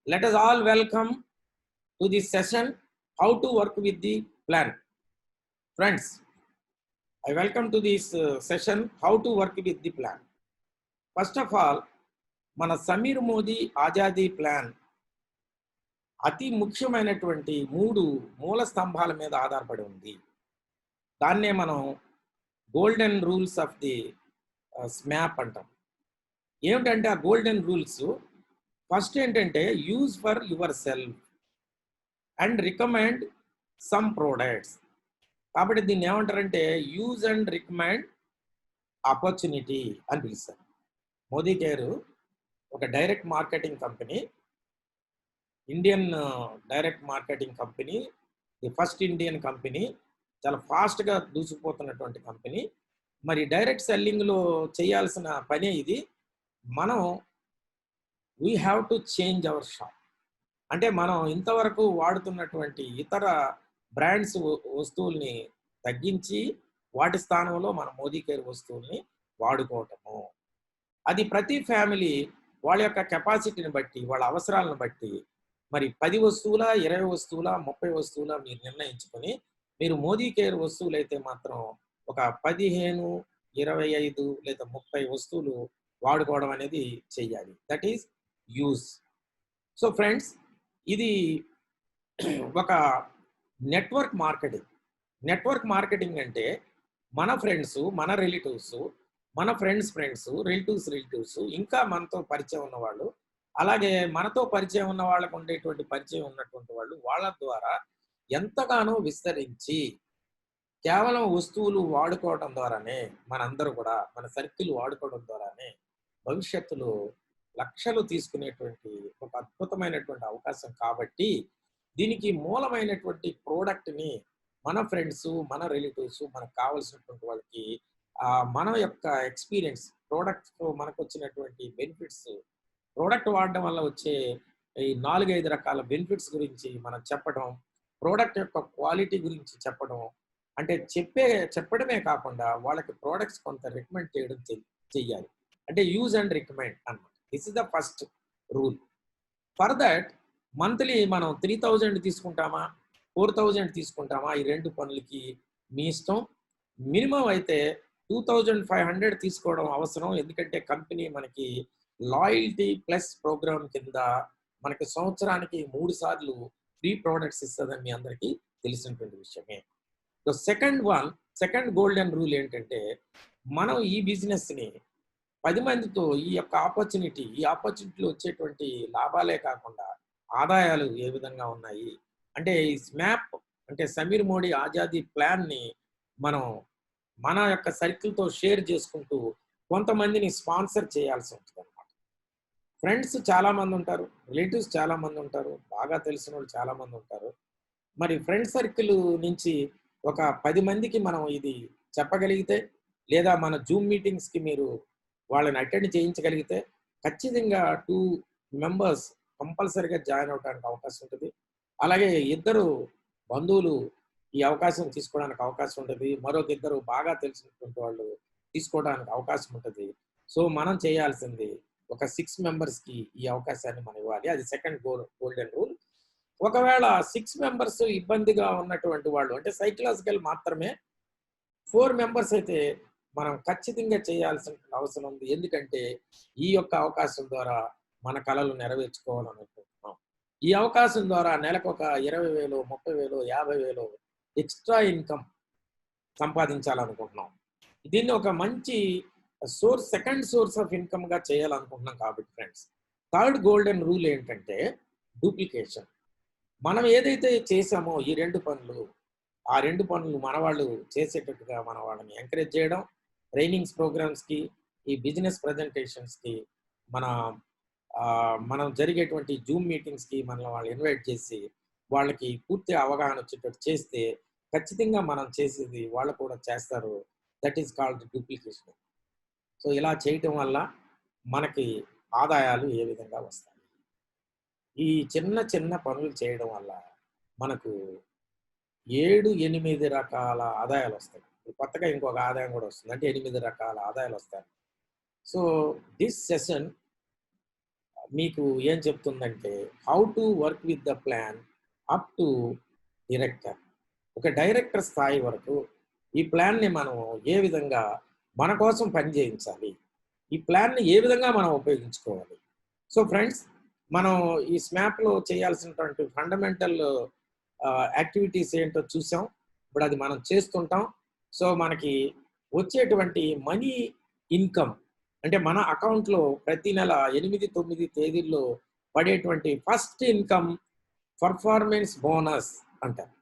Let us all welcome to this session, How to Work with the Plan. Friends, I welcome to this session, How to Work with the Plan. First of all, మన Sameer Modi Azadi plan అతి ముఖ్యమైనటువంటి 3 మూల స్తంభాల మీద ఆధారపడి ఉంది. దాన్నే మనం golden rules of the SMAP అంటాం. ఏమిటంటే ఆ గోల్డెన్ రూల్స్ ఫస్ట్ ఏంటంటే use for your self and recommend some products. కాబట్టి దీన్ని ఏమంటారంటే యూజ్ అండ్ రికమెండ్ ఆపర్చునిటీ అని పిలుస్తారు. మోదీ కేర్ ఒక direct marketing company, Indian direct marketing company, the first Indian company, చాలా ఫాస్ట్గా దూసుకుపోతున్నటువంటి కంపెనీ. మరి డైరెక్ట్ సెల్లింగ్లో చేయాల్సిన పనే ఇది. మనం we have to change our shop. అంటే మనం ఇంతవరకు వాడుతున్నటువంటి ఇతర బ్రాండ్స్ వస్తువుల్ని తగ్గించి వాటి స్థానంలో మన మోదీ కేర్ వస్తువుల్ని వాడుకోవటము. అది ప్రతి ఫ్యామిలీ వాళ్ళ యొక్క కెపాసిటీని బట్టి, వాళ్ళ అవసరాలను బట్టి మరి 10 వస్తువుల, 20 వస్తువుల, 30 వస్తువుల మీరు నిర్ణయించుకొని, మీరు మోదీ కేర్ వస్తువులు అయితే మాత్రం ఒక 15, 25 లేదా 30 వస్తువులు వాడుకోవడం అనేది చెయ్యాలి. That is use. So friends, ఇది ఒక నెట్వర్క్ మార్కెటింగ్. నెట్వర్క్ మార్కెటింగ్ అంటే మన ఫ్రెండ్స్, మన రిలేటివ్స్, మన ఫ్రెండ్స్, రిలేటివ్స్, ఇంకా మనతో పరిచయం ఉన్నవాళ్ళు, అలాగే మనతో పరిచయం ఉన్న వాళ్ళకు ఉండేటువంటి పరిచయం ఉన్నటువంటి వాళ్ళు, వాళ్ళ ద్వారా ఎంతగానో విస్తరించి కేవలం వస్తువులు వాడుకోవడం ద్వారానే మనందరూ కూడా మన సర్కిల్ వాడుకోవడం ద్వారానే భవిష్యత్తులో లక్షలు తీసుకునేటువంటి ఒక అద్భుతమైనటువంటి అవకాశం. కాబట్టి దీనికి మూలమైనటువంటి ప్రోడక్ట్ని మన ఫ్రెండ్స్, మన రిలేటివ్స్, మనకు కావాల్సినటువంటి వాళ్ళకి మన యొక్క ఎక్స్పీరియన్స్, ప్రోడక్ట్తో మనకు వచ్చినటువంటి బెనిఫిట్స్, ప్రోడక్ట్ వాడడం వల్ల వచ్చే ఈ 4-5 రకాల బెనిఫిట్స్ గురించి మనం చెప్పడం, ప్రోడక్ట్ యొక్క క్వాలిటీ గురించి చెప్పడం, అంటే చెప్పడమే కాకుండా వాళ్ళకి ప్రోడక్ట్స్ కొంత రికమెండ్ చేయడం చెయ్యాలి. అంటే యూజ్ అండ్ రికమెండ్ అన్నమాట. This is the first rule. For that monthly మనం 3000 తీసుకుంటామా, 4000 తీసుకుంటామా, ఈ 2 పనులకి మీ ఇష్టం. మినిమం అయితే 2500 తీసుకోవడం అవసరం. ఎందుకంటే కంపెనీ మనకి లాయల్టీ ప్లస్ ప్రోగ్రామ్ కింద మనకి సంవత్సరానికి 3 సార్లు ఫ్రీ ప్రోడక్ట్స్ ఇస్తుందని మీ అందరికీ తెలిసినటువంటి విషయమే. సో సెకండ్ గోల్డెన్ రూల్ ఏంటంటే, మనం ఈ బిజినెస్ని 10 మందితో ఈ యొక్క ఆపర్చునిటీలో వచ్చేటువంటి లాభాలే కాకుండా ఆదాయాలు ఏ విధంగా ఉన్నాయి అంటే, ఈ స్మాప్ అంటే సమీర్ మోడీ ఆజాదీ ప్లాన్ని మనం మన యొక్క సర్కిల్తో షేర్ చేసుకుంటూ కొంతమందిని స్పాన్సర్ చేయాల్సి ఉంటుంది అనమాట. ఫ్రెండ్స్ చాలామంది ఉంటారు, రిలేటివ్స్ చాలామంది ఉంటారు, బాగా తెలిసిన వాళ్ళు చాలామంది ఉంటారు. మరి ఫ్రెండ్ సర్కిల్ నుంచి ఒక 10 మందికి మనం ఇది చెప్పగలిగితే, లేదా మన జూమ్ మీటింగ్స్కి మీరు వాళ్ళని అటెండ్ చేయించగలిగితే ఖచ్చితంగా 2 మెంబర్స్ కంపల్సరీగా జాయిన్ అవడానికి అవకాశం ఉంటుంది. అలాగే 2 బంధువులు ఈ అవకాశం తీసుకోవడానికి అవకాశం ఉంటుంది. మరొక 2 బాగా తెలిసినటువంటి వాళ్ళు తీసుకోవడానికి అవకాశం ఉంటుంది. సో మనం చేయాల్సింది ఒక 6 మెంబర్స్కి ఈ అవకాశాన్ని మనం ఇవ్వాలి. అది సెకండ్ గోల్డెన్ రూల్. ఒకవేళ 6 మెంబర్స్ ఇబ్బందిగా ఉన్నటువంటి వాళ్ళు, అంటే సైకలాజికల్ మాత్రమే 4 మెంబర్స్ అయితే మనం ఖచ్చితంగా చేయాల్సిన అవసరం ఉంది. ఎందుకంటే ఈ యొక్క అవకాశం ద్వారా మన కళలు నెరవేర్చుకోవాలనుకుంటున్నాం. ఈ అవకాశం ద్వారా నెలకు ఒక 20,000, 30,000, 50,000 ఎక్స్ట్రా ఇన్కమ్ సంపాదించాలనుకుంటున్నాం. దీన్ని ఒక మంచి సెకండ్ సోర్స్ ఆఫ్ ఇన్కమ్గా చేయాలనుకుంటున్నాం. కాబట్టి ఫ్రెండ్స్, థర్డ్ గోల్డెన్ రూల్ ఏంటంటే డూప్లికేషన్. మనం ఏదైతే చేసామో ఈ 2 పనులు, ఆ 2 పనులు మన వాళ్ళు చేసేటట్టుగా మన వాళ్ళని ఎంకరేజ్ చేయడం, ట్రైనింగ్స్ ప్రోగ్రామ్స్కి, ఈ బిజినెస్ ప్రజెంటేషన్స్కి, మనం జరిగేటువంటి జూమ్ మీటింగ్స్కి మన వాళ్ళు ఇన్వైట్ చేసి వాళ్ళకి పూర్తి అవగాహన వచ్చేటట్టు చేస్తే ఖచ్చితంగా మనం చేసేది వాళ్ళు కూడా చేస్తారు. That is called duplication. So ఇలా చేయటం వల్ల మనకి ఆదాయాలు ఏ విధంగా వస్తాయి? ఈ చిన్న పనులు చేయడం వల్ల మనకు 7-8 రకాల ఆదాయాలు వస్తాయి. కొత్తగా ఇంకొక ఆదాయం కూడా వస్తుంది. అంటే 8 రకాల ఆదాయాలు వస్తాయి. సో దిస్ సెషన్ మీకు ఏం చెప్తుందంటే how to work with the plan up to director. ఒక డైరెక్టర్ స్థాయి వరకు ఈ ప్లాన్ని మనం ఏ విధంగా మన కోసం పని చేయించాలి, ఈ ప్లాన్ని ఏ విధంగా మనం ఉపయోగించుకోవాలి. సో ఫ్రెండ్స్, మనం ఈ స్మాప్లో చేయాల్సినటువంటి ఫండమెంటల్ యాక్టివిటీస్ ఏంటో చూసాం. ఇప్పుడు అది మనం చేస్తుంటాం. సో మనకి వచ్చేటువంటి మనీ ఇన్కమ్ అంటే మన అకౌంట్లో ప్రతి నెల 8-9 తేదీల్లో పడేటువంటి ఫస్ట్ ఇన్కమ్ పర్ఫార్మెన్స్ బోనస్ అంటారు.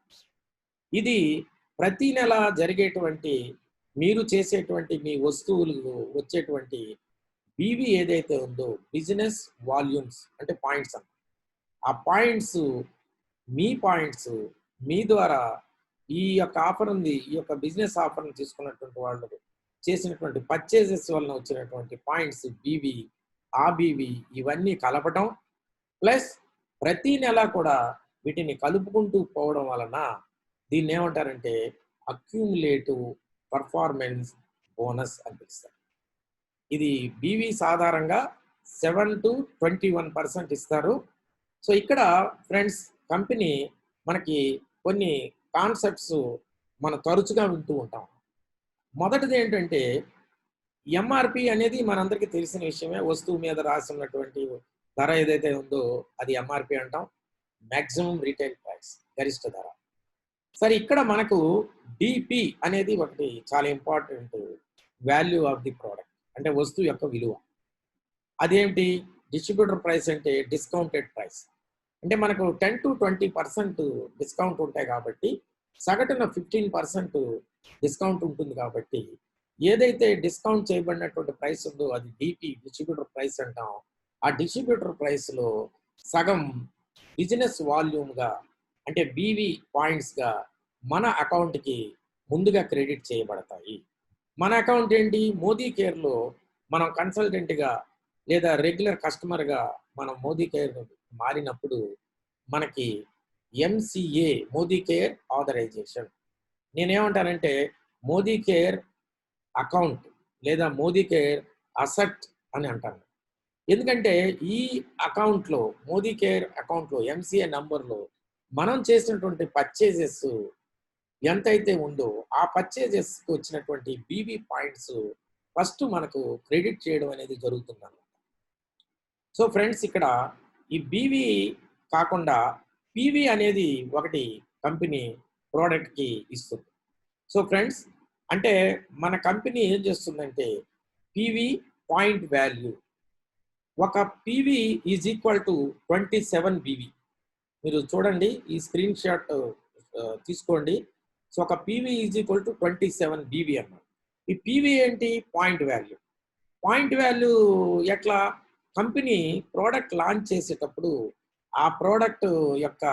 ఇది ప్రతి నెల జరిగేటువంటి మీరు చేసేటువంటి మీ వస్తువులు వచ్చేటువంటి బీవీ ఏదైతే ఉందో బిజినెస్ వాల్యూమ్స్ అంటే పాయింట్స్ అంట. ఆ పాయింట్స్ మీ ద్వారా ఈ యొక్క ఆఫర్ ఉంది, ఈ యొక్క బిజినెస్ ఆఫర్ని తీసుకున్నటువంటి వాళ్ళు చేసినటువంటి పర్చేజెస్ వలన వచ్చినటువంటి పాయింట్స్ బీవీ, ఆ బీవీ ఇవన్నీ కలపటం ప్లస్ ప్రతి నెల కూడా వీటిని కలుపుకుంటూ పోవడం వలన దీన్ని ఏమంటారంటే అక్యూములేటివ్ పర్ఫార్మెన్స్ బోనస్ అని పిలుస్తారు. ఇది బీవీ సాధారణంగా 7-21% ఇస్తారు. సో ఇక్కడ ఫ్రెండ్స్ కంపెనీ మనకి కొన్ని కాన్సెప్ట్స్ మనం తరచుగా వింటూ ఉంటాం. మొదటిది ఏంటంటే ఎంఆర్పి అనేది మనందరికీ తెలిసిన విషయమే. వస్తువు మీద రాసి ఉన్నటువంటి ధర ఏదైతే ఉందో అది ఎంఆర్పి అంటాం. మ్యాక్సిమం రీటైల్ ప్రైస్, గరిష్ట ధర. సరే, ఇక్కడ మనకు డిపి అనేది ఒకటి చాలా important, value of the product అంటే వస్తువు యొక్క విలువ. అదేంటి? డిస్ట్రిబ్యూటర్ ప్రైస్ అంటే డిస్కౌంటెడ్ ప్రైస్. అంటే మనకు 10-20% డిస్కౌంట్ ఉంటాయి కాబట్టి సగటున 15% డిస్కౌంట్ ఉంటుంది కాబట్టి ఏదైతే డిస్కౌంట్ చేయబడినటువంటి ప్రైస్ ఉందో అది డిపి, డిస్ట్రిబ్యూటర్ ప్రైస్ అంటాం. ఆ డిస్ట్రిబ్యూటర్ ప్రైస్లో సగం బిజినెస్ వాల్యూమ్గా అంటే బీవీ పాయింట్స్గా మన అకౌంట్కి ముందుగా క్రెడిట్ చేయబడతాయి. మన అకౌంట్ ఏంటి? మోదీ కేర్లో మనం కన్సల్టెంట్గా లేదా రెగ్యులర్ కస్టమర్గా మనం మోదీ కేర్ మారినప్పుడు మనకి ఎంసీఏ మోదీ కేర్ ఆథరైజేషన్. నేనేమంటానంటే మోదీ కేర్ అకౌంట్ లేదా మోదీ కేర్ అసెట్ అని అంటాను. ఎందుకంటే ఈ అకౌంట్లో మోదీ కేర్ అకౌంట్లో ఎంసీఏ నంబర్లో మనం చేసినటువంటి పర్చేజెస్ ఎంతైతే ఉందో ఆ పర్చేజెస్కి వచ్చినటువంటి బీవీ పాయింట్స్ ఫస్ట్ మనకు క్రెడిట్ చేయడం అనేది జరుగుతుంది. సో ఫ్రెండ్స్, ఇక్కడ ఈ బీవీ కాకుండా పీవీ అనేది ఒకటి కంపెనీ ప్రోడక్ట్కి ఇస్తుంది. సో ఫ్రెండ్స్, అంటే మన కంపెనీ ఏం చేస్తుందంటే పీవీ పాయింట్ వాల్యూ, ఒక PV is equal to 27 BV. మీరు చూడండి, ఈ స్క్రీన్ షాట్ తీసుకోండి. సో ఒక PV is equal to 27 BV అన్నమాట. ఈ పీవీ ఏంటి? Point value. పాయింట్ వాల్యూ ఎట్లా? కంపెనీ ప్రోడక్ట్ లాంచ్ చేసేటప్పుడు ఆ ప్రోడక్ట్ యొక్క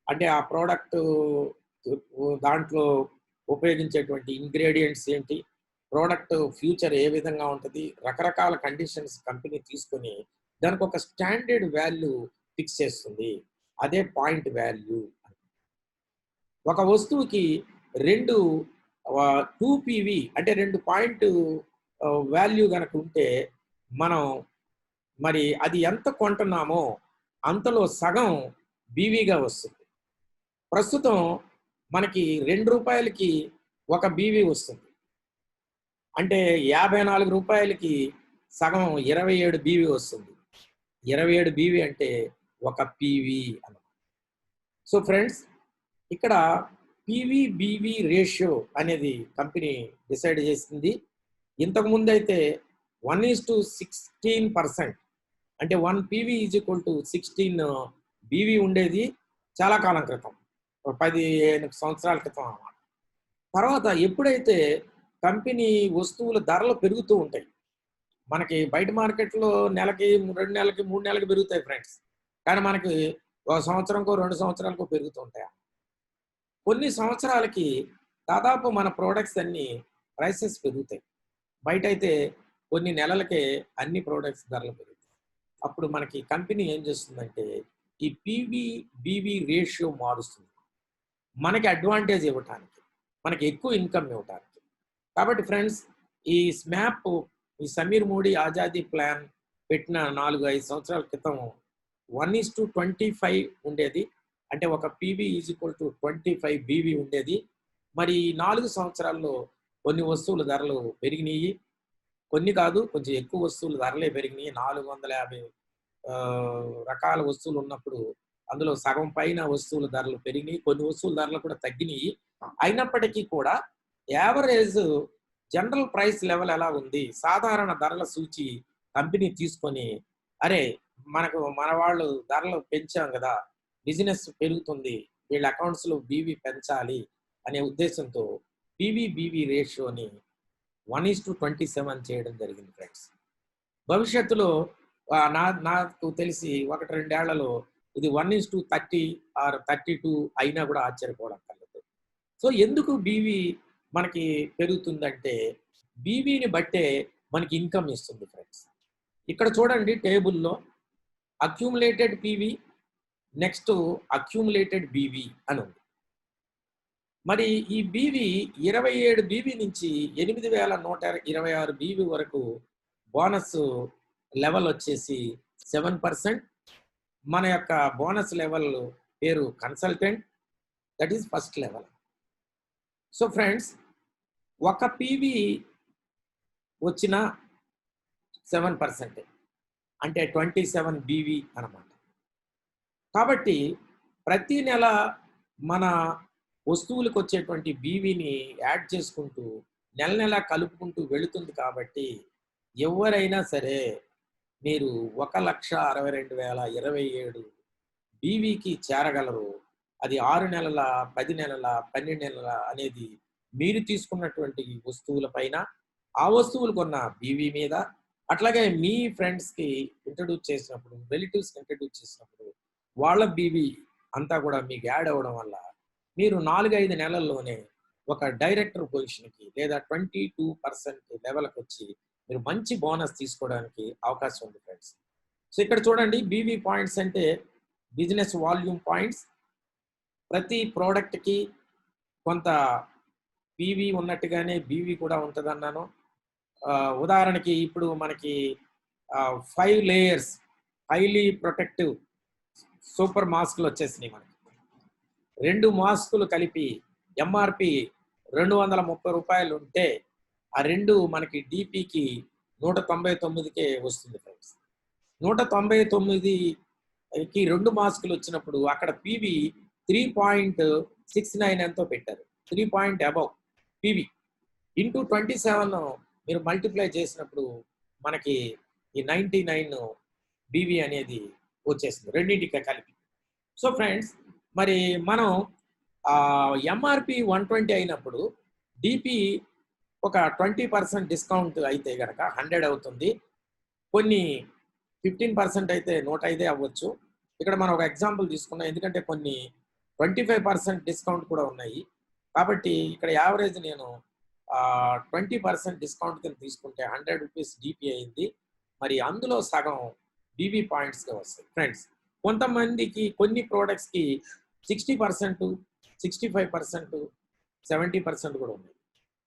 అంటే ఆ ప్రోడక్ట్ దాంట్లో ఉపయోగించేటువంటి ఇంగ్రీడియంట్స్ ఏంటి, ప్రోడక్ట్ ఫ్యూచర్ ఏ విధంగా ఉంటుంది, రకరకాల కండిషన్స్ కంపెనీ తీసుకొని దానికి ఒక స్టాండర్డ్ వాల్యూ ఫిక్స్ చేస్తుంది. అదే పాయింట్ వాల్యూ. ఒక వస్తువుకి 2 పీవీ అంటే 2 పాయింట్ వాల్యూ కనుక ఉంటే మనం మరి అది ఎంత కొంటున్నామో అంతలో సగం బీవీగా వస్తుంది. ప్రస్తుతం మనకి ₹2కి ఒక బీవీ వస్తుంది. అంటే ₹54కి సగం 27 బీవీ వస్తుంది. 27 బీవీ అంటే ఒక పీవీ అన్నమాట. సో ఫ్రెండ్స్, ఇక్కడ పీవీ బీవీ రేషియో అనేది కంపెనీ డిసైడ్ చేసింది. ఇంతకుముందు అయితే 1:16% అంటే 1 PV is equal to 16 BV ఉండేది చాలా కాలం క్రితం, 15 సంవత్సరాల క్రితం అన్నమాట. తర్వాత ఎప్పుడైతే కంపెనీ వస్తువుల ధరలు పెరుగుతూ ఉంటాయి, మనకి బయట మార్కెట్లో నెలకి 2 నెలలకి 3 నెలలకి పెరుగుతాయి ఫ్రెండ్స్, కానీ మనకి 1 సంవత్సరంకో 2 సంవత్సరాలకో పెరుగుతూ ఉంటాయి. కొన్ని సంవత్సరాలకి దాదాపు మన ప్రోడక్ట్స్ అన్ని ప్రైసెస్ పెరుగుతాయి. బయట అయితే కొన్ని నెలలకే అన్ని ప్రోడక్ట్స్ ధరలు పెరుగుతాయి. అప్పుడు మనకి కంపెనీ ఏం చేస్తుందంటే ఈ పీవీ బీవీ రేషియో మారుస్తుంది, మనకి అడ్వాంటేజ్ ఇవ్వటానికి, మనకి ఎక్కువ ఇన్కమ్ ఇవ్వటానికి. కాబట్టి ఫ్రెండ్స్, ఈ స్మాప్, ఈ సమీర్ మోడీ ఆజాదీ ప్లాన్ పెట్టిన 4-5 సంవత్సరాల క్రితం 1:25 ఉండేది. అంటే ఒక PB is equal to 25 BV ఉండేది. మరి 4 సంవత్సరాల్లో కొన్ని వస్తువుల ధరలు పెరిగినాయి. కొన్ని కాదు, కొంచెం ఎక్కువ వస్తువుల ధరలే పెరిగినాయి. 450 రకాల వస్తువులు ఉన్నప్పుడు అందులో సగం పైన వస్తువుల ధరలు పెరిగినాయి. కొన్ని వస్తువుల ధరలు కూడా తగ్గినాయి. అయినప్పటికీ కూడా యావరేజ్ జనరల్ ప్రైస్ లెవెల్ ఎలా ఉంది? సాధారణ ధరల సూచి కంపెనీ తీసుకొని, అరే మన వాళ్ళు ధరలు పెంచాం కదా, బిజినెస్ పెరుగుతుంది, వీళ్ళ అకౌంట్స్‌లో బీవీ పెంచాలి అనే ఉద్దేశంతో బీవీ రేషియోని 1:27 చేయడం జరిగింది ఫ్రెండ్స్. భవిష్యత్తులో నాకు తెలిసి 1-2 ఏళ్లలో ఇది 1:30 ఆర్ 32 అయినా కూడా ఆశ్చర్యపోవక్కర్లేదు. సో ఎందుకు బీవీ మనకి పెరుగుతుందంటే, బీవీని బట్టే మనకి ఇన్కమ్ ఇస్తుంది ఫ్రెండ్స్. ఇక్కడ చూడండి టేబుల్‌లో accumulated PV, next accumulated BV అని ఉంది. మరి ఈ బీవీ 27 బీవీ నుంచి 8,126 బీవీ వరకు బోనస్ లెవెల్ వచ్చేసి 7%. మన యొక్క బోనస్ లెవెల్ పేరు consultant, that is first level. So friends, ఒక పీవీ వచ్చిన 7% అంటే 27 బీవీ అన్నమాట. కాబట్టి ప్రతి నెల మన వస్తువులకు వచ్చేటువంటి బీవీని యాడ్ చేసుకుంటూ నెల కలుపుకుంటూ వెళుతుంది. కాబట్టి ఎవరైనా సరే మీరు 1,62,027 బీవీకి చేరగలరు. అది 6 నెలల, 10 నెలల, 12 నెలల అనేది మీరు తీసుకున్నటువంటి వస్తువుల పైన, ఆ వస్తువులు కొన్న బీవీ మీద, అట్లాగే మీ ఫ్రెండ్స్కి ఇంట్రడ్యూస్ చేసినప్పుడు, రిలేటివ్స్కి ఇంట్రడ్యూస్ చేసినప్పుడు వాళ్ళ బీవీ అంతా కూడా మీకు యాడ్ అవ్వడం వల్ల మీరు 4-5 నెలల్లోనే ఒక డైరెక్టర్ పొజిషన్కి లేదా 22% లెవెల్కి వచ్చి మీరు మంచి బోనస్ తీసుకోవడానికి అవకాశం ఉంది ఫ్రెండ్స్. సో ఇక్కడ చూడండి, బీవీ పాయింట్స్ అంటే బిజినెస్ వాల్యూమ్ పాయింట్స్. ప్రతి ప్రోడక్ట్కి కొంత పీవీ ఉన్నట్టుగానే బీవీ కూడా ఉంటుందన్నాను. ఉదాహరణకి ఇప్పుడు మనకి 5 లేయర్స్ హైలీ ప్రొటెక్టివ్ సూపర్ మాస్కులు వచ్చేసినాయి. మనకి 2 మాస్కులు కలిపి ఎంఆర్పి 230 రూపాయలు ఉంటే, ఆ 2 మనకి డిపికి 199కే వస్తుంది ఫ్రెండ్స్. 199కి 2 మాస్కులు వచ్చినప్పుడు అక్కడ పీవీ 3.69 ఎంతో పెట్టారు. 3 పాయింట్ అబౌవ్ పీవీ ఇంటూ 27 మీరు మల్టిప్లై చేసినప్పుడు మనకి ఈ 99 బీవీ అనేది వచ్చేస్తుంది రెండింటికి కలిపి. సో ఫ్రెండ్స్, మరి మనం ఎంఆర్పి 120 అయినప్పుడు డిపి ఒక 20% డిస్కౌంట్ అయితే కనుక 100 అవుతుంది. కొన్ని 15% అయితే 105 అవ్వచ్చు. ఇక్కడ మనం ఒక ఎగ్జాంపుల్ తీసుకున్నాం, ఎందుకంటే కొన్ని 25% డిస్కౌంట్ కూడా ఉన్నాయి. కాబట్టి ఇక్కడ యావరేజ్ నేను 20% డిస్కౌంట్ కింద తీసుకుంటే 100 రూపీస్ డిపి అయింది. మరి అందులో సగం బీవీ పాయింట్స్గా వస్తాయి ఫ్రెండ్స్. కొంతమందికి కొన్ని ప్రోడక్ట్స్కి 60%, 65%, 70% కూడా ఉన్నాయి.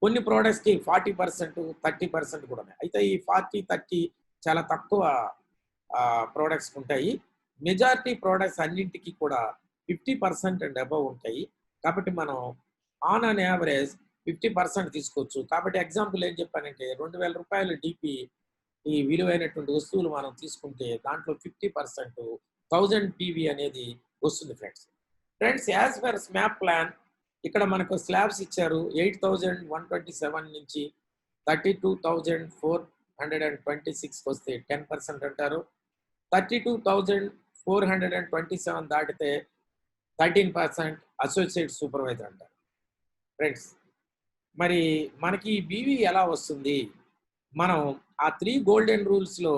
కొన్ని ప్రోడక్ట్స్కి 40%, 30% కూడా ఉన్నాయి. అయితే ఈ 40-30 చాలా తక్కువ ప్రోడక్ట్స్ ఉంటాయి. మెజారిటీ ప్రోడక్ట్స్ అన్నింటికి కూడా 50% అండ్ అబవ్ ఉంటాయి. కాబట్టి మనం ఆన్ అన్ యావరేజ్ 50% తీసుకోవచ్చు. కాబట్టి ఎగ్జాంపుల్ ఏం చెప్పానంటే, 2,000 రూపాయలు డిపి ఈ విలువైనటువంటి వస్తువులు మనం తీసుకుంటే దాంట్లో 50% 1000 పీవీ అనేది వస్తుంది friends. Friends, as per SMAP plan ఇక్కడ మనకు స్లాబ్స్ ఇచ్చారు. 8,127 నుంచి 32,426 వస్తే 10% అంటారు. 32,427 దాటితే 13% అసోసియేట్ సూపర్వైజర్ అంటారు ఫ్రెండ్స్. మరి మనకి బీవీ ఎలా వస్తుంది? మనం ఆ 3 గోల్డెన్ రూల్స్లో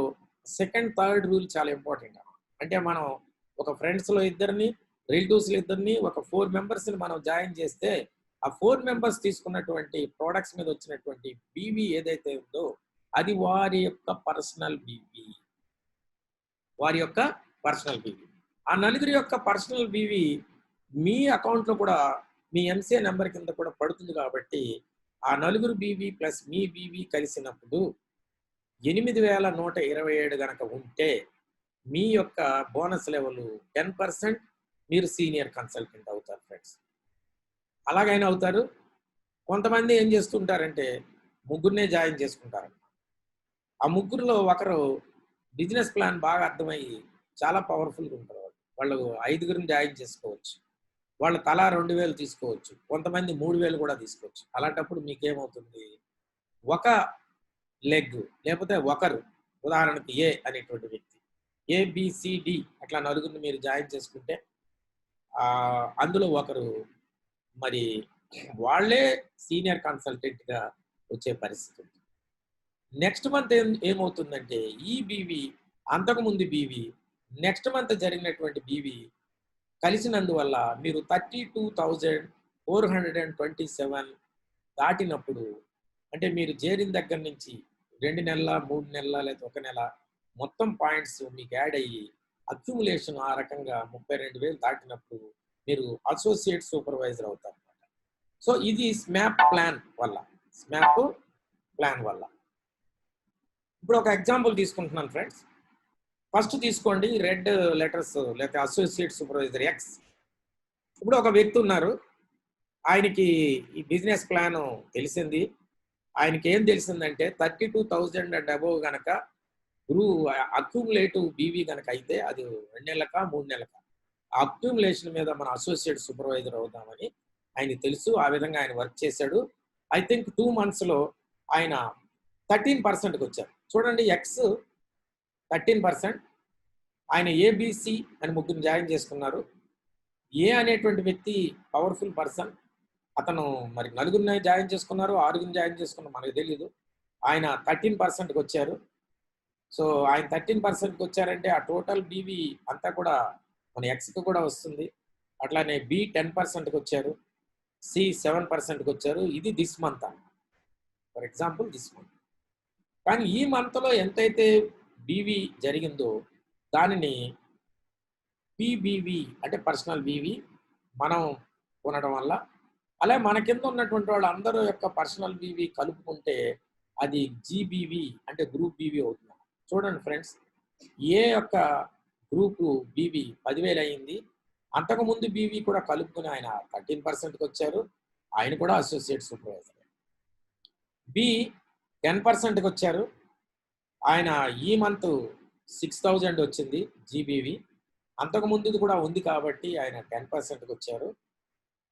సెకండ్, థర్డ్ రూల్ చాలా ఇంపార్టెంట్. అంటే మనం ఒక ఫ్రెండ్స్లో ఇద్దరిని, రిలేటివ్స్లో ఇద్దరిని, ఒక 4 మెంబర్స్ని మనం జాయిన్ చేస్తే ఆ 4 మెంబర్స్ తీసుకున్నటువంటి ప్రోడక్ట్స్ మీద వచ్చినటువంటి బీవీ ఏదైతే ఉందో అది వారి యొక్క పర్సనల్ బీవీ. వారి యొక్క పర్సనల్ బీవీ. ఆ నలుగురి యొక్క పర్సనల్ బీవీ మీ అకౌంట్లో కూడా మీ ఎంసీఏ నెంబర్ కింద కూడా పడుతుంది. కాబట్టి ఆ నలుగురు బీవీ ప్లస్ మీ బీవీ కలిసినప్పుడు 8127 గనక ఉంటే మీ యొక్క బోనస్ లెవెల్ 10% మీరు సీనియర్ కన్సల్టెంట్ అవుతారు ఫ్రెండ్స్. అలాగైనా అవుతారు. కొంతమంది ఏం చేస్తుంటారంటే ముగ్గురినే జాయిన్ చేసుకుంటారు. ఆ ముగ్గురులో ఒకరు బిజినెస్ ప్లాన్ బాగా అర్థమయ్యి చాలా పవర్ఫుల్గా ఉంటారు. వాళ్ళు 5గురిని జాయిన్ చేసుకోవచ్చు. వాళ్ళు తలా 2000 తీసుకోవచ్చు. కొంతమంది 3000 కూడా తీసుకోవచ్చు. అలాంటప్పుడు మీకేమవుతుంది, ఒక లెగ్ లేకపోతే ఒకరు, ఉదాహరణకి ఏ అనేటువంటి వ్యక్తి ఏబిసిడి అట్లా నలుగురిని మీరు జాయిన్ చేసుకుంటే అందులో ఒకరు మరి వాళ్ళే సీనియర్ కన్సల్టెంట్గా వచ్చే పరిస్థితి ఉంది. నెక్స్ట్ మంత్ ఏమవుతుందంటే ఈ బీవీ అంతకుముందు బీవీ నెక్స్ట్ మంత్ జరిగినటువంటి బీవీ కలిసినందువల్ల మీరు 32,427 దాటినప్పుడు, అంటే మీరు చేరిన దగ్గర నుంచి 2 నెలల 3 నెలల లేదా 1 నెల మొత్తం పాయింట్స్ మీకు యాడ్ అయ్యి అక్యుములేషన్ ఆ రకంగా 32,000 దాటినప్పుడు మీరు అసోసియేట్ సూపర్వైజర్ అవుతారు. సో ఇది స్మాప్ ప్లాన్ వల్ల. ఇప్పుడు ఒక ఎగ్జాంపుల్ తీసుకుంటున్నాను ఫ్రెండ్స్. ఫస్ట్ తీసుకోండి రెడ్ లెటర్స్ లేకపోతే అసోసియేట్ సూపర్వైజర్ ఎక్స్. ఇప్పుడు ఒక వ్యక్తి ఉన్నారు, ఆయనకి ఈ బిజినెస్ ప్లాన్ తెలిసింది. ఆయనకి ఏం తెలిసిందంటే 32,000 అండ్ అబోవ్ కనుక అక్యూములేటివ్ బీవీ కనుక అయితే అది 2 నెలలకా 3 నెలలకా ఆ అక్యూములేషన్ మీద మన అసోసియేట్ సూపర్వైజర్ అవుదామని ఆయనకి తెలుసు. ఆ విధంగా ఆయన వర్క్ చేశాడు. ఐ థింక్ 2 monthsలో ఆయన 13%కి వచ్చారు. చూడండి, ఎక్స్ 13%, ఆయన ఏబిసి అని ముగ్గురు జాయిన్ చేసుకున్నారు. ఏ అనేటువంటి వ్యక్తి పవర్ఫుల్ పర్సన్, అతను మరి నలుగురిని జాయిన్ చేసుకున్నారు, 6గురిని జాయిన్ చేసుకున్నారు, మనకు తెలియదు. ఆయన 13%కి వచ్చారు. సో ఆయన 13%కి వచ్చారంటే ఆ టోటల్ బీవీ అంతా కూడా మన ఎక్స్కి కూడా వస్తుంది. అట్లానే బి 10%కి వచ్చారు, సి 7%కి వచ్చారు. ఇది దిస్ మంత్ అన్న, ఫర్ ఎగ్జాంపుల్ దిస్ మంత్. కానీ ఈ మంత్లో ఎంతైతే బీవీ జరిగిందో దానిని పిబివి అంటే పర్సనల్ బీవీ మనం కొనడం వల్ల, అలా మన కింద ఉన్నటువంటి వాళ్ళు అందరూ యొక్క పర్సనల్ బీవీ కలుపుకుంటే అది జీబీవీ అంటే గ్రూప్ బీవీ అవుతుంది. చూడండి ఫ్రెండ్స్, ఏ యొక్క గ్రూప్ బీవీ 10,000 అయింది. అంతకుముందు బీవీ కూడా కలుపుకుని ఆయన 13%కి వచ్చారు, ఆయన కూడా అసోసియేట్ సూపర్వైజర్. బి 10%కి వచ్చారు, ఆయన ఈ మంత్ 6,000 వచ్చింది జీబీవీ. అంతకుముందుది కూడా ఉంది కాబట్టి ఆయన 10%కి వచ్చారు.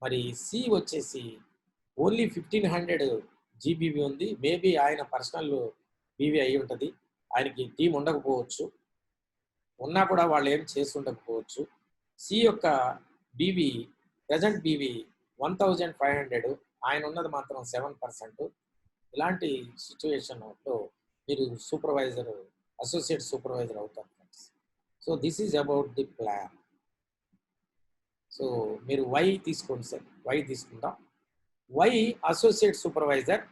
మరి సి వచ్చేసి ఓన్లీ 1,500 జీబీవీ ఉంది. మేబీ ఆయన పర్సనల్ బీవీ అయి ఉంటుంది, ఆయనకి టీం ఉండకపోవచ్చు, ఉన్నా కూడా వాళ్ళు ఏం చేసి ఉండకపోవచ్చు. సి యొక్క బీవీ ప్రజెంట్ బీవీ 1,500, ఆయన ఉన్నది మాత్రం 7%. ఇలాంటి సిచ్యువేషన్లో మీరు సూపర్వైజర్ అసోసియేట్ సూపర్వైజర్ అవుతారు friends. So this is about the plan. So మీరు వై తీసుకోండి సార్, వై తీసుకుందాం. Y associate supervisor.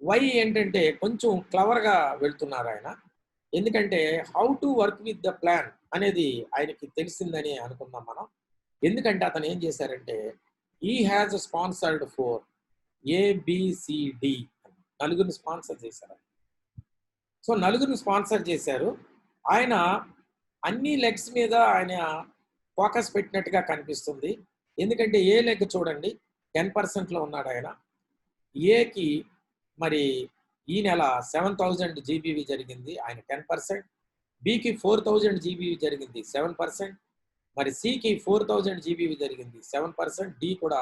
వై ఏంటంటే కొంచెం క్లవర్గా వెళ్తున్నారు ఆయన. ఎందుకంటే how to work with the plan అనేది ఆయనకి తెలిసిందని అనుకుందాం మనం. ఎందుకంటే అతను ఏం చేశారంటే ఈ హ్యాజ్ స్పాన్సర్డ్ ఫోర్ ఏబిసిడి నలుగురిని స్పాన్సర్ చేశారు. సో నలుగురిని స్పాన్సర్ చేశారు. ఆయన అన్ని లెగ్స్ మీద ఆయన ఫోకస్ పెట్టినట్టుగా కనిపిస్తుంది. ఎందుకంటే ఏ లెగ్ చూడండి 10%లో ఉన్నాడు ఆయన. ఏకి మరి ఈ నెల 7,000 జీబీవీ జరిగింది, ఆయన 10%. బికి 4,000 జీబీవీ జరిగింది, 7%. మరి సికి 4,000 జీబీవీ జరిగింది, 7%. డి కూడా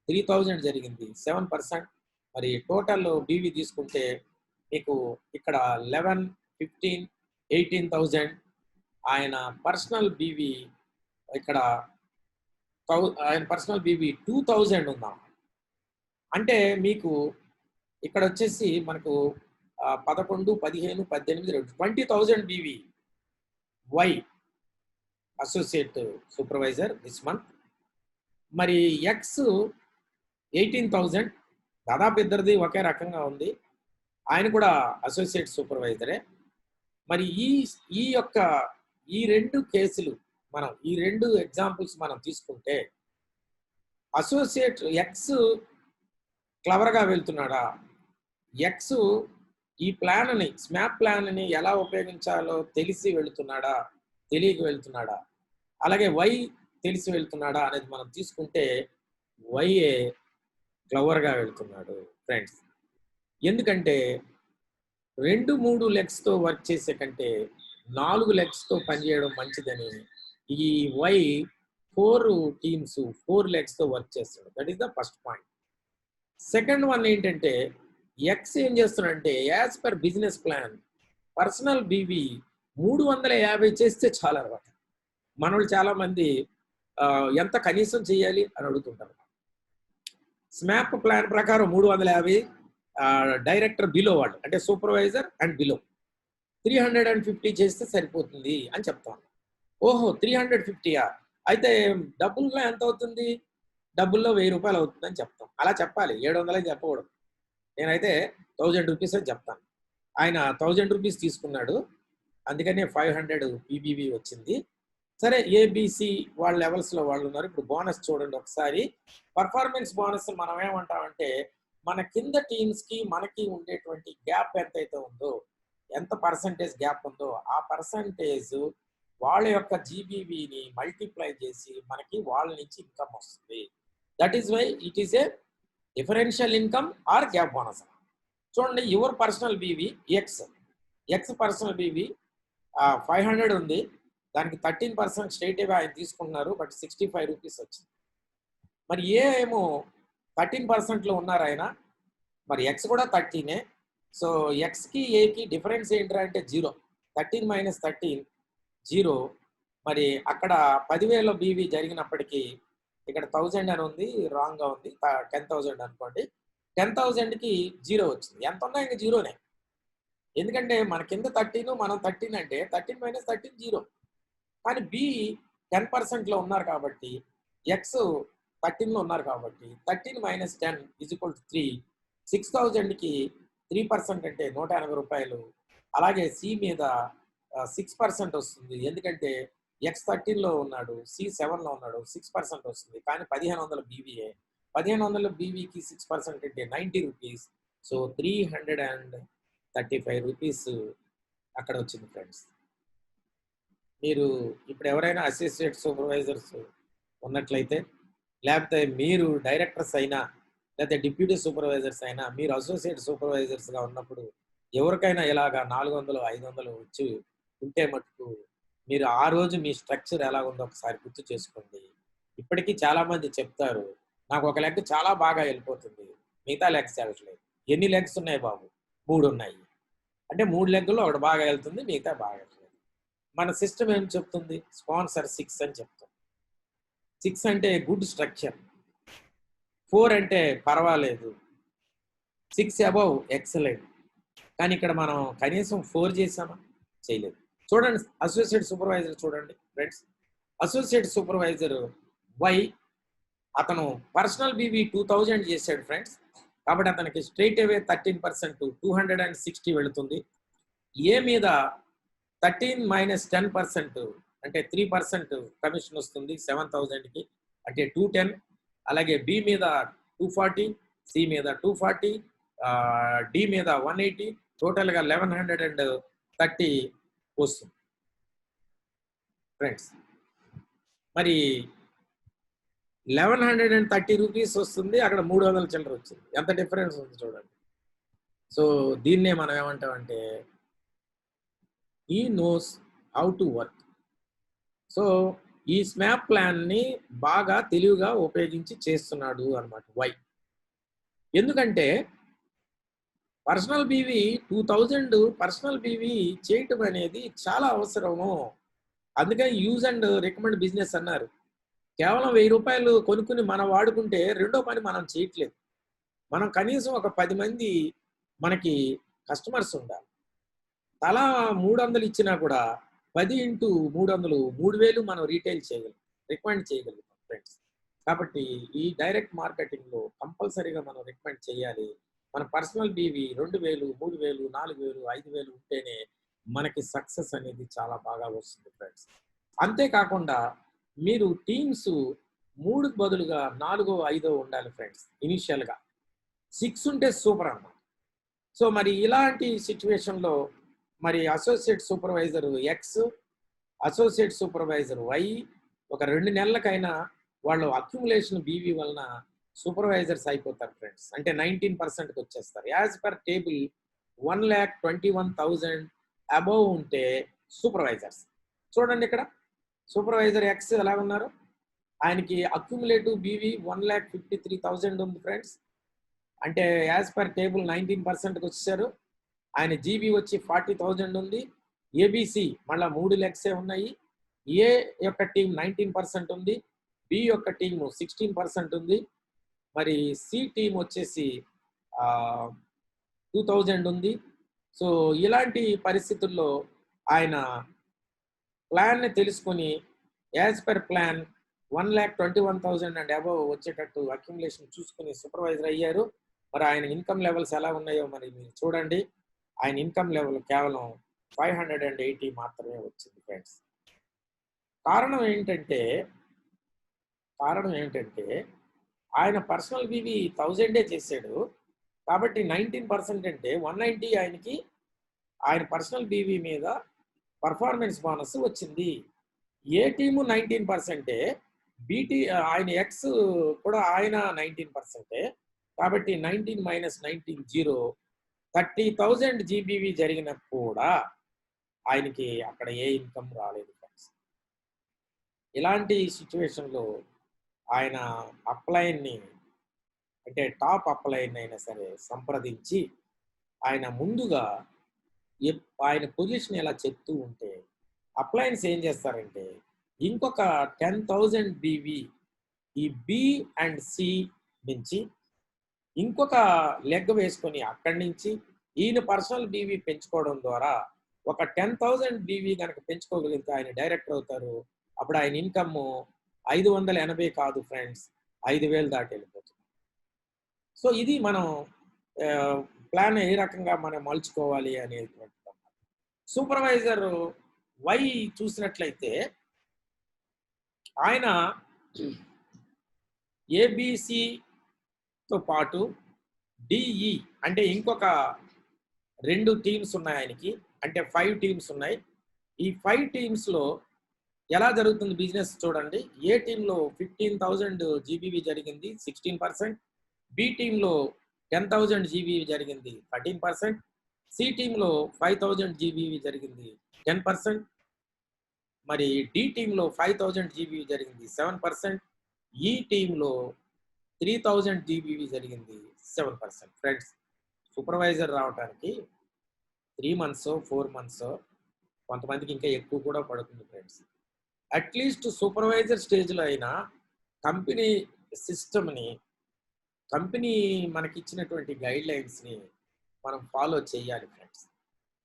3,000 జరిగింది, 7%. మరి టోటల్ బీవీ తీసుకుంటే మీకు ఇక్కడ 11, 15, 18,000. ఆయన పర్సనల్ బీవీ ఇక్కడ ఆయన పర్సనల్ బీవీ 2,000 ఉందా. అంటే మీకు ఇక్కడ వచ్చేసి మనకు 11, 15, 18, 20,000 BV Y associate supervisor this month. మరి ఎక్స్ 18,000, దాదాపు ఇద్దరిది ఒకే రకంగా ఉంది, ఆయన కూడా అసోసియేట్ సూపర్వైజరే. మరి ఈ యొక్క ఈ రెండు కేసులు మనం ఈ రెండు ఎగ్జాంపుల్స్ మనం తీసుకుంటే అసోసియేట్ ఎక్స్ క్లవర్గా వెళ్తున్నాడా, ఎక్స్ ఈ ప్లాన్ని స్మాప్ ప్లాన్ని ఎలా ఉపయోగించాలో తెలిసి వెళుతున్నాడా, తెలియక వెళ్తున్నాడా, అలాగే వై తెలిసి వెళ్తున్నాడా అనేది మనం తీసుకుంటే వైఏ క్లవర్గా వెళ్తున్నాడు ఫ్రెండ్స్. ఎందుకంటే 2-3 లెగ్స్తో వర్క్ చేసే కంటే 4 లెగ్స్తో పనిచేయడం మంచిదని ఈ వై 4 టీమ్స్ 4 లెగ్స్తో వర్క్ చేస్తాడు. That is the first point. Second one ఏంటంటే ఎక్స్ ఏం చేస్తున్నాడంటే as per business plan personal BV 350 చేస్తే చాలా అనమాట. మనోళ్ళు చాలా మంది ఎంత కనీసం చేయాలి అని అడుగుతుంటారు. స్మాప్ ప్లాన్ ప్రకారం 350 డైరెక్టర్ బిలో వాళ్ళు అంటే సూపర్వైజర్ అండ్ బిలో 350 చేస్తే సరిపోతుంది అని చెప్తాను. ఓహో 350యా, అయితే డబ్బుల్లో ఎంత అవుతుంది, డబ్బుల్లో 1000 రూపాయలు అవుతుంది అని చెప్తాం. అలా చెప్పాలి, 700 చెప్పకూడదు. నేనైతే 1000 రూపీస్ అని చెప్తాను. ఆయన 1000 రూపీస్ తీసుకున్నాడు, అందుకనే 500 పీబీవీ వచ్చింది. సరే ఏబిసి వాళ్ళ లెవెల్స్లో వాళ్ళు ఉన్నారు. ఇప్పుడు బోనస్ చూడండి ఒకసారి. పర్ఫార్మెన్స్ బోనస్ మనం ఏమంటామంటే మన కింద టీమ్స్కి మనకి ఉండేటువంటి గ్యాప్ ఎంతైతే ఉందో, ఎంత పర్సంటేజ్ గ్యాప్ ఉందో ఆ పర్సంటేజ్ వాళ్ళ యొక్క జీబీవీని మల్టిప్లై చేసి మనకి వాళ్ళ నుంచి ఇన్కమ్ వస్తుంది. That is why it is a differential income or gap bonus. చూడండి, your personal BV X personal BV 500 ఉంది, దానికి 13% స్ట్రైట్గా ఆయన తీసుకున్నారు, బట్ 65 రూపీస్ వచ్చింది. మరి ఏ ఏమో 13%లో ఉన్నారు ఆయన, మరి ఎక్స్ కూడా 13. సో ఎక్స్కి ఏకి డిఫరెన్స్ ఏంటంటే అంటే 0. 13 - 13 0. మరి అక్కడ 10,000 బీవీ జరిగినప్పటికీ ఇక్కడ 1000 అని ఉంది, రాంగ్గా ఉంది. 10,000 అనుకోండి. 10,000కి 0 వచ్చింది. ఎంత ఉన్నా ఇంకా జీరోనే. ఎందుకంటే మన కింద 13 మనం 13 అంటే 13 - 13 0. కానీ బి 10%లో ఉన్నారు కాబట్టి, ఎక్స్ 13లో ఉన్నారు కాబట్టి 13 - 10 = 3. 6,000కి 3% అంటే 180 రూపాయలు. అలాగే సి మీద 6% వస్తుంది, ఎందుకంటే ఎక్స్ 13లో ఉన్నాడు, సి 7లో ఉన్నాడు, 6% వస్తుంది. కానీ 1500 బీవీఏ. 1500 బీవీకి 6% అంటే 90 రూపీస్. సో 335 రూపీస్ అక్కడ వచ్చింది ఫ్రెండ్స్. మీరు ఇప్పుడు ఎవరైనా అసిస్టెంట్ సూపర్వైజర్స్ ఉన్నట్లయితే, లేకపోతే మీరు డైరెక్టర్స్ అయినా, లేకపోతే డిప్యూటీ సూపర్వైజర్స్ అయినా, మీరు అసోసియేట్ సూపర్వైజర్స్గా ఉన్నప్పుడు ఎవరికైనా ఇలాగా 400, 500 వచ్చి ఉంటే మటుకు మీరు ఆ రోజు మీ స్ట్రక్చర్ ఎలా ఉందో ఒకసారి గుర్తు చేసుకోండి. ఇప్పటికీ చాలామంది చెప్తారు, నాకు ఒక లెగ్ చాలా బాగా వెళ్ళిపోతుంది, మిగతా లెగ్స్ వెళ్ళట్లేదు. ఎన్ని లెగ్స్ ఉన్నాయి బాబు? 3 ఉన్నాయి. అంటే 3 లెగ్గుల్లో ఒకటి బాగా వెళ్తుంది, మిగతా బాగా వెళ్తుంది. మన సిస్టమ్ ఏం చెప్తుంది? స్పాన్సర్ 6 అని చెప్తుంది. 6 అంటే గుడ్ స్ట్రక్చర్, 4 అంటే పర్వాలేదు, 6 అబౌవ్ ఎక్సలెంట్. కానీ ఇక్కడ మనం కనీసం 4 చేసామా? చేయలేదు. చూడండి, అసోసియేట్ సూపర్వైజర్ చూడండి ఫ్రెండ్స్. అసోసియేట్ సూపర్వైజర్ వై అతను పర్సనల్ బీవీ 2000 చేశాడు ఫ్రెండ్స్. కాబట్టి అతనికి స్ట్రైట్ అవే 13% 260 వెళుతుంది. ఏ మీద 13 - 10% అంటే 3% కమిషన్ వస్తుంది 7,000కి, అంటే 210. అలాగే బి మీద 240, సి మీద 240, డి మీద 180, టోటల్గా 1130 వస్తుంది ఫ్రెండ్స్. మరి 1130 రూపీస్ వస్తుంది, అక్కడ 300 చిల్లర వచ్చింది. ఎంత డిఫరెన్స్ ఉంది చూడండి. సో దీన్నే మనం ఏమంటామంటే he knows how to work. So ఈ స్మాప్ ప్లాన్ని బాగా తెలివిగా ఉపయోగించి చేస్తున్నాడు అన్నమాట వై. ఎందుకంటే పర్సనల్ బీవీ 2000 పర్సనల్ బీవీ చేయటం అనేది చాలా అవసరము. అందుకని యూజ్ అండ్ రికమెండ్ బిజినెస్ అన్నారు. కేవలం 1000 రూపాయలు కొనుక్కుని మనం వాడుకుంటే రెండో పని మనం చేయట్లేదు. మనం కనీసం ఒక 10 మంది మనకి కస్టమర్స్ ఉండాలి. తలా 300 ఇచ్చినా కూడా 10 × 300 3000 మనం రీటైల్ చేయగలం, రికమెండ్ చేయగలుగుతాం ఫ్రెండ్స్. కాబట్టి ఈ డైరెక్ట్ మార్కెటింగ్లో కంపల్సరీగా మనం రికమెండ్ చేయాలి. మన పర్సనల్ బీవీ 2000, 3000, 4000, 5000 ఉంటేనే మనకి సక్సెస్ అనేది చాలా బాగా వస్తుంది ఫ్రెండ్స్. అంతేకాకుండా మీరు టీమ్స్ 3కు బదులుగా 4, 5 ఉండాలి ఫ్రెండ్స్. ఇనిషియల్గా 6 ఉంటే సూపర్ అన్నమాట. సో మరి ఇలాంటి సిచ్యువేషన్లో మరి associate supervisor X, associate supervisor Y ఒక 2 నెలలకైనా వాళ్ళు అక్యుములేషన్ బీవీ వలన సూపర్వైజర్స్ అయిపోతారు ఫ్రెండ్స్. అంటే 19%కి వచ్చేస్తారు. యాజ్ పర్ టేబుల్ 1,21,000 అబోవ్ ఉంటే సూపర్వైజర్స్. చూడండి ఇక్కడ సూపర్వైజర్ ఎక్స్ ఎలా ఉన్నారు, ఆయనకి అక్యుములేటివ్ బీవీ 1,53,000 ఉంది ఫ్రెండ్స్. అంటే యాజ్ పర్ టేబుల్ 19%కి వచ్చేసారు. ఆయన జీబీ వచ్చి 40,000 ఉంది. ఏబిసి మళ్ళీ 3 లెగ్సే ఉన్నాయి. ఏ యొక్క టీం 19% ఉంది, బి యొక్క టీము 16% ఉంది, మరి సి టీం వచ్చేసి 2,000 ఉంది. సో ఇలాంటి పరిస్థితుల్లో ఆయన ప్లాన్ని తెలుసుకొని as per plan 1,21,000 and above వచ్చేటట్టు అక్యుములేషన్ చూసుకుని సూపర్వైజర్ అయ్యారు. మరి ఆయన ఇన్కమ్ లెవెల్స్ ఎలా ఉన్నాయో మరి మీరు చూడండి. ఆయన ఇన్కమ్ లెవెల్ కేవలం 580 మాత్రమే వచ్చింది ఫ్రెండ్స్. కారణం ఏంటంటే ఆయన పర్సనల్ బీవీ 1000 చేశాడు కాబట్టి 19% అంటే 190 ఆయనకి ఆయన పర్సనల్ బీవీ మీద పర్ఫార్మెన్స్ బోనస్ వచ్చింది. ఏ టీము 19%, బీటీ ఆయన ఎక్స్ కూడా ఆయన 19%. కాబట్టి 19 మైనస్ 19 0, 30,000 జీబీవీ జరిగిన కూడా ఆయనకి అక్కడ ఏ ఇన్కమ్ రాలేదు ఫ్రెండ్స్. ఇలాంటి సిచ్యువేషన్లో ఆయన అప్లైన్ని అంటే టాప్ అప్లైన్ అయినా సరే సంప్రదించి ఆయన ముందుగా ఆయన పొజిషన్ ఎలా చెప్తూ ఉంటే అప్లయన్స్ ఏం చేస్తారంటే ఇంకొక 10,000 బీవీ ఈ బి అండ్ సి నుంచి ఇంకొక లెగ్ వేసుకొని అక్కడి నుంచి ఈయన పర్సనల్ బీవీ పెంచుకోవడం ద్వారా ఒక 10,000 బీవీ కనుక పెంచుకోగలిగితే ఆయన డైరెక్టర్ అవుతారు. అప్పుడు ఆయన ఇన్కమ్ 580 కాదు ఫ్రెండ్స్, 5,000 దాటి వెళ్ళిపోతుంది. సో ఇది మనం ప్లాన్ ఏ రకంగా మనం మలుచుకోవాలి అనేటువంటి సూపర్వైజర్ వై చూసినట్లయితే ఆయన ఏబిసితో పాటు డిఈ అంటే ఇంకొక 2 టీమ్స్ ఉన్నాయి ఆయనకి, అంటే 5 టీమ్స్ ఉన్నాయి. ఈ 5 టీమ్స్లో ఎలా జరుగుతుంది బిజినెస్ చూడండి. ఏ టీంలో 15,000 జీబీవీ జరిగింది 16%, బి టీంలో 10,000 జీబీవీ జరిగింది 13%, సి టీంలో 5,000 జీబీవీ జరిగింది 10%, మరి డి టీంలో 5,000 జీబీవీ జరిగింది 7%, ఈ టీంలో 3,000 జీబీవీ జరిగింది 7%. ఫ్రెండ్స్, సూపర్వైజర్ రావడానికి 3 months 4 months కొంతమందికి ఇంకా ఎక్కువ కూడా పడుతుంది ఫ్రెండ్స్. అట్లీస్ట్ సూపర్వైజర్ స్టేజ్లో అయినా కంపెనీ సిస్టమ్ని, కంపెనీ మనకి ఇచ్చినటువంటి గైడ్ లైన్స్ని మనం ఫాలో చేయాలి ఫ్రెండ్స్.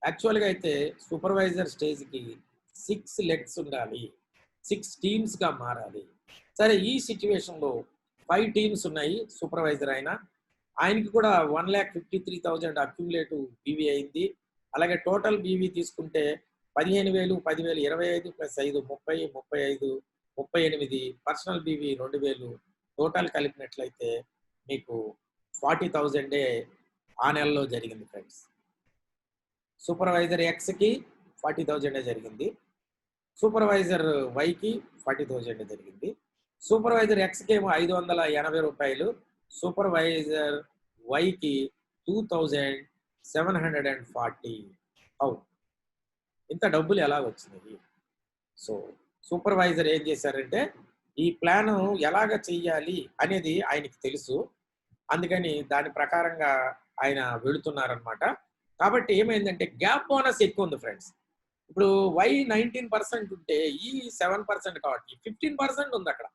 యాక్చువల్గా అయితే సూపర్వైజర్ స్టేజ్కి 6 లెగ్స్ ఉండాలి, 6 టీమ్స్గా మారాలి. సరే, ఈ సిచ్యువేషన్లో 5 టీమ్స్ ఉన్నాయి. సూపర్వైజర్ ఆయనకి కూడా 1,53,000 అక్యుములేటివ్ బీవీ అయింది. అలాగే టోటల్ బీవీ తీసుకుంటే 15,000, 10,000, 25 ప్లస్ 5 30, 35, 38, పర్సనల్ బీవీ 2,000 టోటల్ కలిపినట్లయితే మీకు 40,000 ఆ నెలలో జరిగింది ఫ్రెండ్స్. సూపర్వైజర్ ఎక్స్కి 40,000 జరిగింది, సూపర్వైజర్ వైకి 40,000 జరిగింది. సూపర్వైజర్ ఎక్స్కి ఏమో 580 రూపాయలు, సూపర్వైజర్ వైకి 2,740. ఇంత డబ్బులు ఎలా వచ్చినాయి? సో సూపర్వైజర్ ఏం చేశారంటే ఈ ప్లాన్ ఎలాగ చెయ్యాలి అనేది ఆయనకి తెలుసు, అందుకని దాని ప్రకారంగా ఆయన వెళుతున్నారనమాట. కాబట్టి ఏమైందంటే గ్యాప్ బోనస్ ఎక్కువ ఉంది ఫ్రెండ్స్. ఇప్పుడు వై 19% ఉంటే ఈ 7% కాబట్టి 15% ఉంది. అక్కడ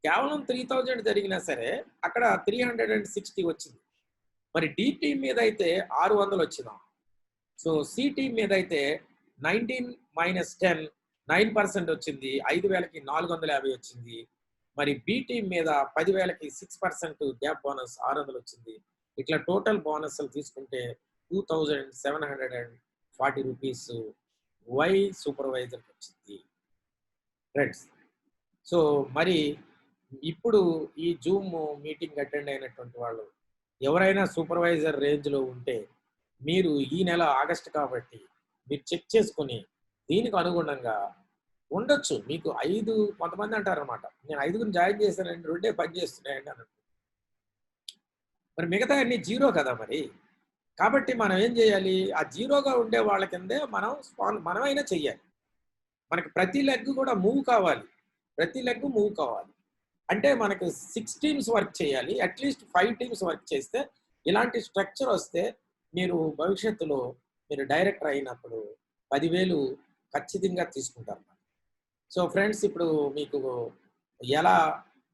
కేవలం 3,000 జరిగినా సరే అక్కడ 360 వచ్చింది. మరి డి టీమ్ మీద అయితే 600 వచ్చిందా. సో సి టీమ్ మీద అయితే 19 మైనస్ 10 9% వచ్చింది, 5,000కి 450 వచ్చింది. మరి బి టీమ్ మీద 10,000కి 6% గ్యాప్ బోనస్ 600 వచ్చింది. ఇట్లా టోటల్ బోనస్ తీసుకుంటే 2,740 రూపీస్ వై సూపర్వైజర్కి వచ్చింది ఫ్రెండ్స్. సో మరి ఇప్పుడు ఈ జూమ్ మీటింగ్ అటెండ్ అయినటువంటి వాళ్ళు ఎవరైనా సూపర్వైజర్ రేంజ్లో ఉంటే మీరు ఈ నెల ఆగస్టు కాబట్టి మీరు చెక్ చేసుకొని దీనికి అనుగుణంగా ఉండొచ్చు. మీకు 5 కొంతమంది అంటారనమాట. నేను 5గురిని జాయిన్ చేశానండి, 2 పని చేస్తున్నాయండి అన్నట్టు. మరి మిగతా అన్ని జీరో కదా మరి. కాబట్టి మనం ఏం చేయాలి? ఆ జీరోగా ఉండే వాళ్ళ కిందే మనమైనా చెయ్యాలి. మనకి ప్రతి లెగ్ కూడా మూవ్ కావాలి. ప్రతి లెగ్ మూవ్ కావాలి. అంటే మనకు 6 టీమ్స్ వర్క్ చేయాలి. అట్‌లీస్ట్ 5 టీమ్స్ వర్క్ చేస్తే ఇలాంటి స్ట్రక్చర్ వస్తే మీరు భవిష్యత్తులో మీరు డైరెక్టర్ అయినప్పుడు 10,000 ఖచ్చితంగా తీసుకుంటారు. సో ఫ్రెండ్స్, ఇప్పుడు మీకు ఎలా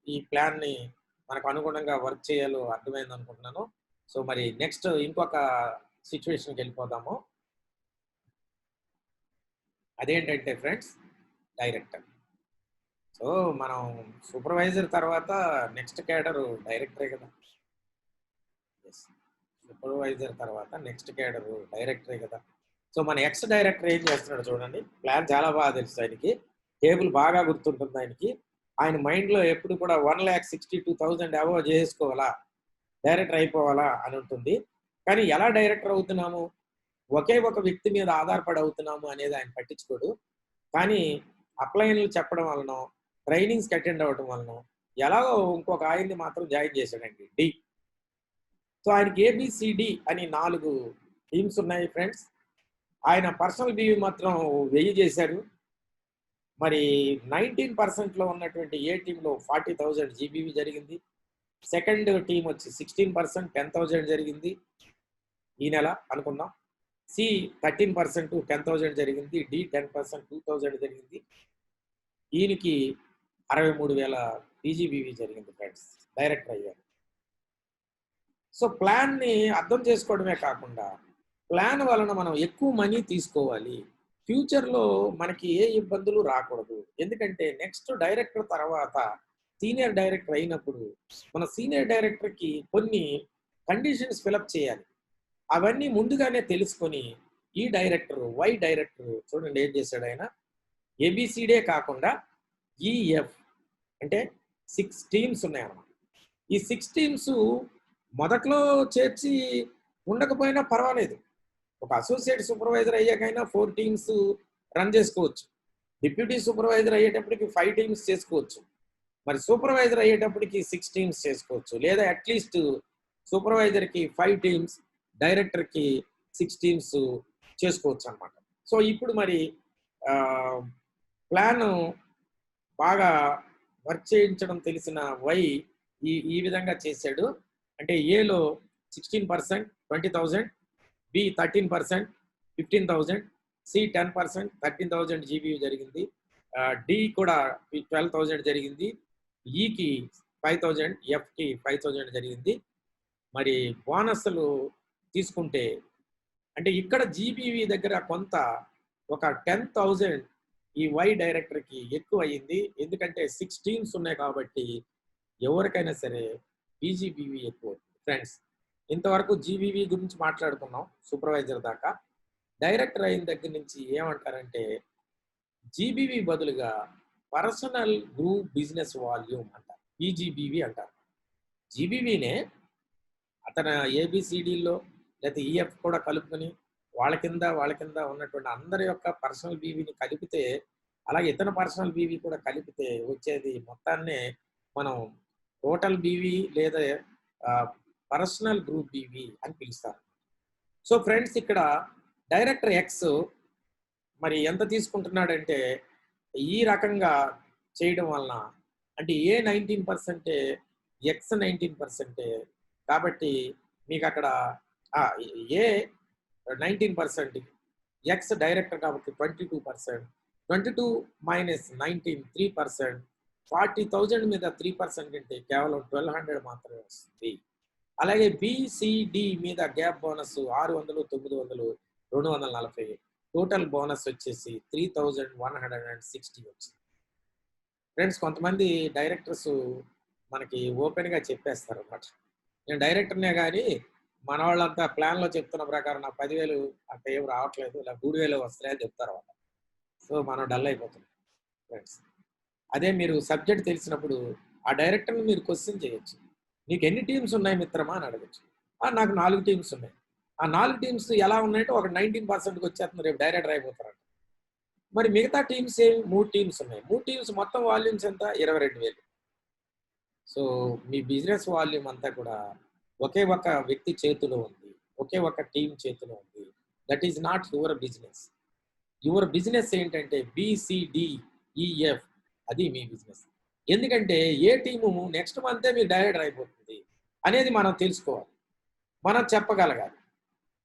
ఈ ప్లాన్‌ని మనకు అనుగుణంగా వర్క్ చేయాలో అర్థమైందనుకుంటున్నాను. సో మరి నెక్స్ట్ ఇంకొక సిట్యుయేషన్‌కెళ్ళిపోదాము. అదేంటంటే ఫ్రెండ్స్, డైరెక్టర్. సో మనం సూపర్వైజర్ తర్వాత నెక్స్ట్ క్యాడర్ డైరెక్టరే కదా. యెస్. సూపర్వైజర్ తర్వాత నెక్స్ట్ క్యాడర్ డైరెక్టరే కదా. సో మన ఎక్స్ డైరెక్టర్ ఏం చేస్తున్నాడో చూడండి. ప్లాన్ చాలా బాగా తెలుసు ఆయనకి. టేబుల్ బాగా గుర్తుంటుంది ఆయనకి. ఆయన మైండ్‌లో ఎప్పుడు కూడా 1,62,000 అబోవ్ చేసుకోవాలా, డైరెక్టర్ అయిపోవాలా అని ఉంటుంది. కానీ ఎలా డైరెక్టర్ అవుతున్నాము? ఒకే ఒక వ్యక్తి మీద ఆధారపడి అవుతున్నాము అనేది ఆయన పట్టించుకోడు. కానీ అప్లైన్‌లు చెప్పడం వలనో, ట్రైనింగ్స్‌కి అటెండ్ అవ్వడం వలనో, ఎలాగో ఇంకొక ఆయన్ని మాత్రం జాయిన్ చేశాడండి డి. సో ఆయనకి ఏబీసీడీ అని 4 టీమ్స్ ఉన్నాయి ఫ్రెండ్స్. ఆయన పర్సనల్ బీవీ మాత్రం 1000 చేశారు. మరి 19%లో ఉన్నటువంటి ఏ టీమ్‌లో 40,000 జీబీవీ జరిగింది. సెకండ్ టీమ్ వచ్చి 16% 10,000 జరిగింది. ఈ నెల అనుకుందాం. సి 13% 10,000 జరిగింది. డి 10% 2,000 జరిగింది. ఈయనకి 63,000 పీజీబీవీ జరిగింది ఫ్రెండ్స్. డైరెక్టర్ అయ్యారు. సో ప్లాన్‌ని అర్థం చేసుకోవడమే కాకుండా, ప్లాన్ వలన మనం ఎక్కువ మనీ తీసుకోవాలి. ఫ్యూచర్‌లో మనకి ఏ ఇబ్బందులు రాకూడదు. ఎందుకంటే నెక్స్ట్ డైరెక్టర్ తర్వాత సీనియర్ డైరెక్టర్ అయినప్పుడు, మన సీనియర్ డైరెక్టర్‌కి కొన్ని కండిషన్స్ ఫిలప్ చేయాలి. అవన్నీ ముందుగానే తెలుసుకొని, ఈ డైరెక్టర్, వై డైరెక్టర్ చూడండి ఏం చేశాడాయన. ఏబీసీడే కాకుండా ఈఎఫ్ అంటే 6 టీమ్స్ ఉన్నాయన్నమాట. ఈ 6 టీమ్స్ మొదట్లో చేర్చి ఉండకపోయినా పర్వాలేదు. ఒక అసోసియేట్ సూపర్వైజర్ అయ్యాకైనా 4 టీమ్స్ రన్ చేసుకోవచ్చు. డిప్యూటీ సూపర్వైజర్ అయ్యేటప్పటికి 5 టీమ్స్ చేసుకోవచ్చు. మరి సూపర్వైజర్ అయ్యేటప్పటికి 6 టీమ్స్ చేసుకోవచ్చు. లేదా అట్‌లీస్ట్ సూపర్వైజర్‌కి 5 టీమ్స్, డైరెక్టర్‌కి 6 టీమ్స్ చేసుకోవచ్చనమాట. సో ఇప్పుడు మరి ఆహ్, ప్లాను బాగా వర్క్ చేయించడం తెలిసిన వై ఈ ఈ విధంగా చేశాడు. అంటే ఏలో 16% 20,000, బి 13% 15,000, సి 10% 13,000 జీబీ జరిగింది. డి కూడా 12,000 జరిగింది. ఈకి 5,000, ఎఫ్‌కి 5,000 జరిగింది. మరి బోనస్‌లు తీసుకుంటే అంటే ఇక్కడ జీబీవీ దగ్గర కొంత ఒక 10,000 ఈ వై డైరెక్టర్‌కి ఎక్కువయింది. ఎందుకంటే 6 టీమ్స్ ఉన్నాయి కాబట్టి ఎవరికైనా సరే పీజీబీవీ ఎక్కువ. ఫ్రెండ్స్, ఇంతవరకు జీబీవీ గురించి మాట్లాడుకున్నాం సూపర్వైజర్ దాకా. డైరెక్టర్ అయిన దగ్గర నుంచి ఏమంటారంటే జీబీవీ బదులుగా పర్సనల్ గ్రూప్ బిజినెస్ వాల్యూమ్ అంటారు. పీజీబీవీ అంటారు. జీబీవీనే అతను ఏబిసిడిల్లో లేకపోతే ఈఎఫ్ కూడా కలుపుకొని వాళ్ళ కింద ఉన్నటువంటి అందరి యొక్క పర్సనల్ బీవీని కలిపితే, అలాగే ఇతర పర్సనల్ బీవీ కూడా కలిపితే వచ్చేది మొత్తాన్నే మనం టోటల్ బీవీ లేదా పర్సనల్ గ్రూప్ బీవీ అని పిలుస్తారు. సో ఫ్రెండ్స్, ఇక్కడ డైరెక్టర్ ఎక్స్ మరి ఎంత తీసుకుంటున్నాడంటే ఈ రకంగా చేయడం వలన అంటే ఏ 19% ఎక్స్ 19%. కాబట్టి మీకు అక్కడ ఏ 19%, ఎక్స్ డైరెక్టర్ కాబట్టి 22%, 22 మైనస్ 19 3%, 40,000 మీద 3% అంటే కేవలం 1,200 మాత్రమే వస్తుంది. అలాగే బిసిడి మీద గ్యాప్ బోనస్ 600 900 240, టోటల్ బోనస్ వచ్చేసి 3,160 వచ్చింది. ఫ్రెండ్స్, కొంతమంది డైరెక్టర్స్ మనకి ఓపెన్గా చెప్పేస్తారు అన్నమాట. నేను డైరెక్టర్నే కానీ మన వాళ్ళంతా ప్లాన్లో చెప్తున్న ప్రకారం నాకు 10,000 అంత ఏం రావట్లేదు, ఇలా 3,000 వస్తాయని చెప్తారు వాళ్ళు. సో మనం డల్ అయిపోతున్నాం ఫ్రెండ్స్. అదే మీరు సబ్జెక్ట్ తెలిసినప్పుడు ఆ డైరెక్టర్ని మీరు క్వశ్చన్ చేయొచ్చు. నీకు ఎన్ని టీమ్స్ ఉన్నాయి మిత్రమా అని అడగచ్చు. నాకు 4 టీమ్స్ ఉన్నాయి. ఆ 4 టీమ్స్ ఎలా ఉన్నాయంటే ఒక 19%కి వచ్చేస్తుంది, రేపు డైరెక్టర్ అయిపోతారంట. మరి మిగతా టీమ్స్ ఏమి 3 టీమ్స్ ఉన్నాయి. 3 టీమ్స్ మొత్తం వాల్యూమ్స్ ఎంత? 22,000. సో మీ బిజినెస్ వాల్యూమ్ అంతా కూడా ఒకే ఒక వ్యక్తి చేతిలో ఉంది, ఒకే ఒక టీం చేతిలో ఉంది. That is not your business. Your business ఏంటంటే BCDEF, అది మీ బిజినెస్. ఎందుకంటే ఏ టీము నెక్స్ట్ మంతే మీరు డైరెక్టర్ అయిపోతుంది అనేది మనం తెలుసుకోవాలి, మనం చెప్పగలగాలి.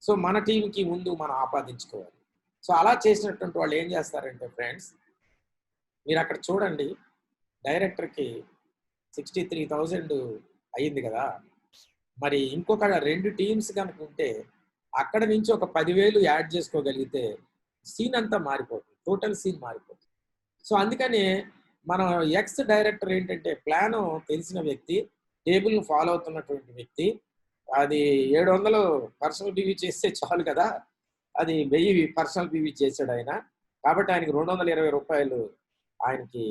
సో మన టీంకి ముందు మనం ఆపాదించుకోవాలి. సో అలా చేసినటువంటి వాళ్ళు ఏం చేస్తారంటే ఫ్రెండ్స్, మీరు అక్కడ చూడండి, డైరెక్టర్కి 63,000 అయ్యింది కదా. మరి ఇంకొక 2 టీమ్స్ కనుక ఉంటే అక్కడ నుంచి ఒక 10,000 యాడ్ చేసుకోగలిగితే సీన్ అంతా మారిపోతుంది, టోటల్ సీన్ మారిపోతుంది. సో అందుకని మనం ఎక్స్ డైరెక్టర్ ఏంటంటే ప్లాన్ తెలిసిన వ్యక్తి, టేబుల్ ఫాలో అవుతున్నటువంటి వ్యక్తి, అది 700 పర్సనల్ బీవీ చేస్తే చాలు కదా, అది 1000 పర్సనల్ బీవీ చేశాడు ఆయన. కాబట్టి ఆయనకి 220 రూపాయలు ఆయనకి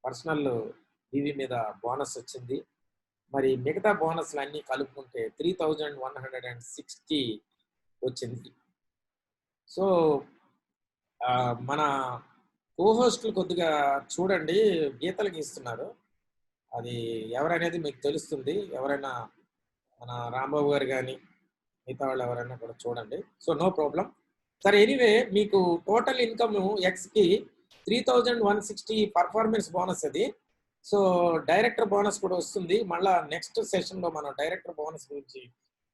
పర్సనల్ బీవీ మీద బోనస్ వచ్చింది. మరి మిగతా బోనస్లు అన్నీ కలుపుకుంటే 3,160 వచ్చింది. సో మన కోహోస్టులు కొద్దిగా చూడండి, గీతలు గీస్తున్నారు. అది ఎవరనేది మీకు తెలుస్తుంది. ఎవరైనా మన రాంబాబు గారు కానీ మిగతా వాళ్ళు ఎవరైనా కూడా చూడండి. So no problem. సరే, ఎనీవే మీకు టోటల్ ఇన్కమ్ ఎక్స్కి 3,160 పర్ఫార్మెన్స్ బోనస్ అది. సో డైరెక్టర్ బోనస్ కూడా వస్తుంది. మళ్ళీ నెక్స్ట్ సెషన్లో మనం డైరెక్టర్ బోనస్ గురించి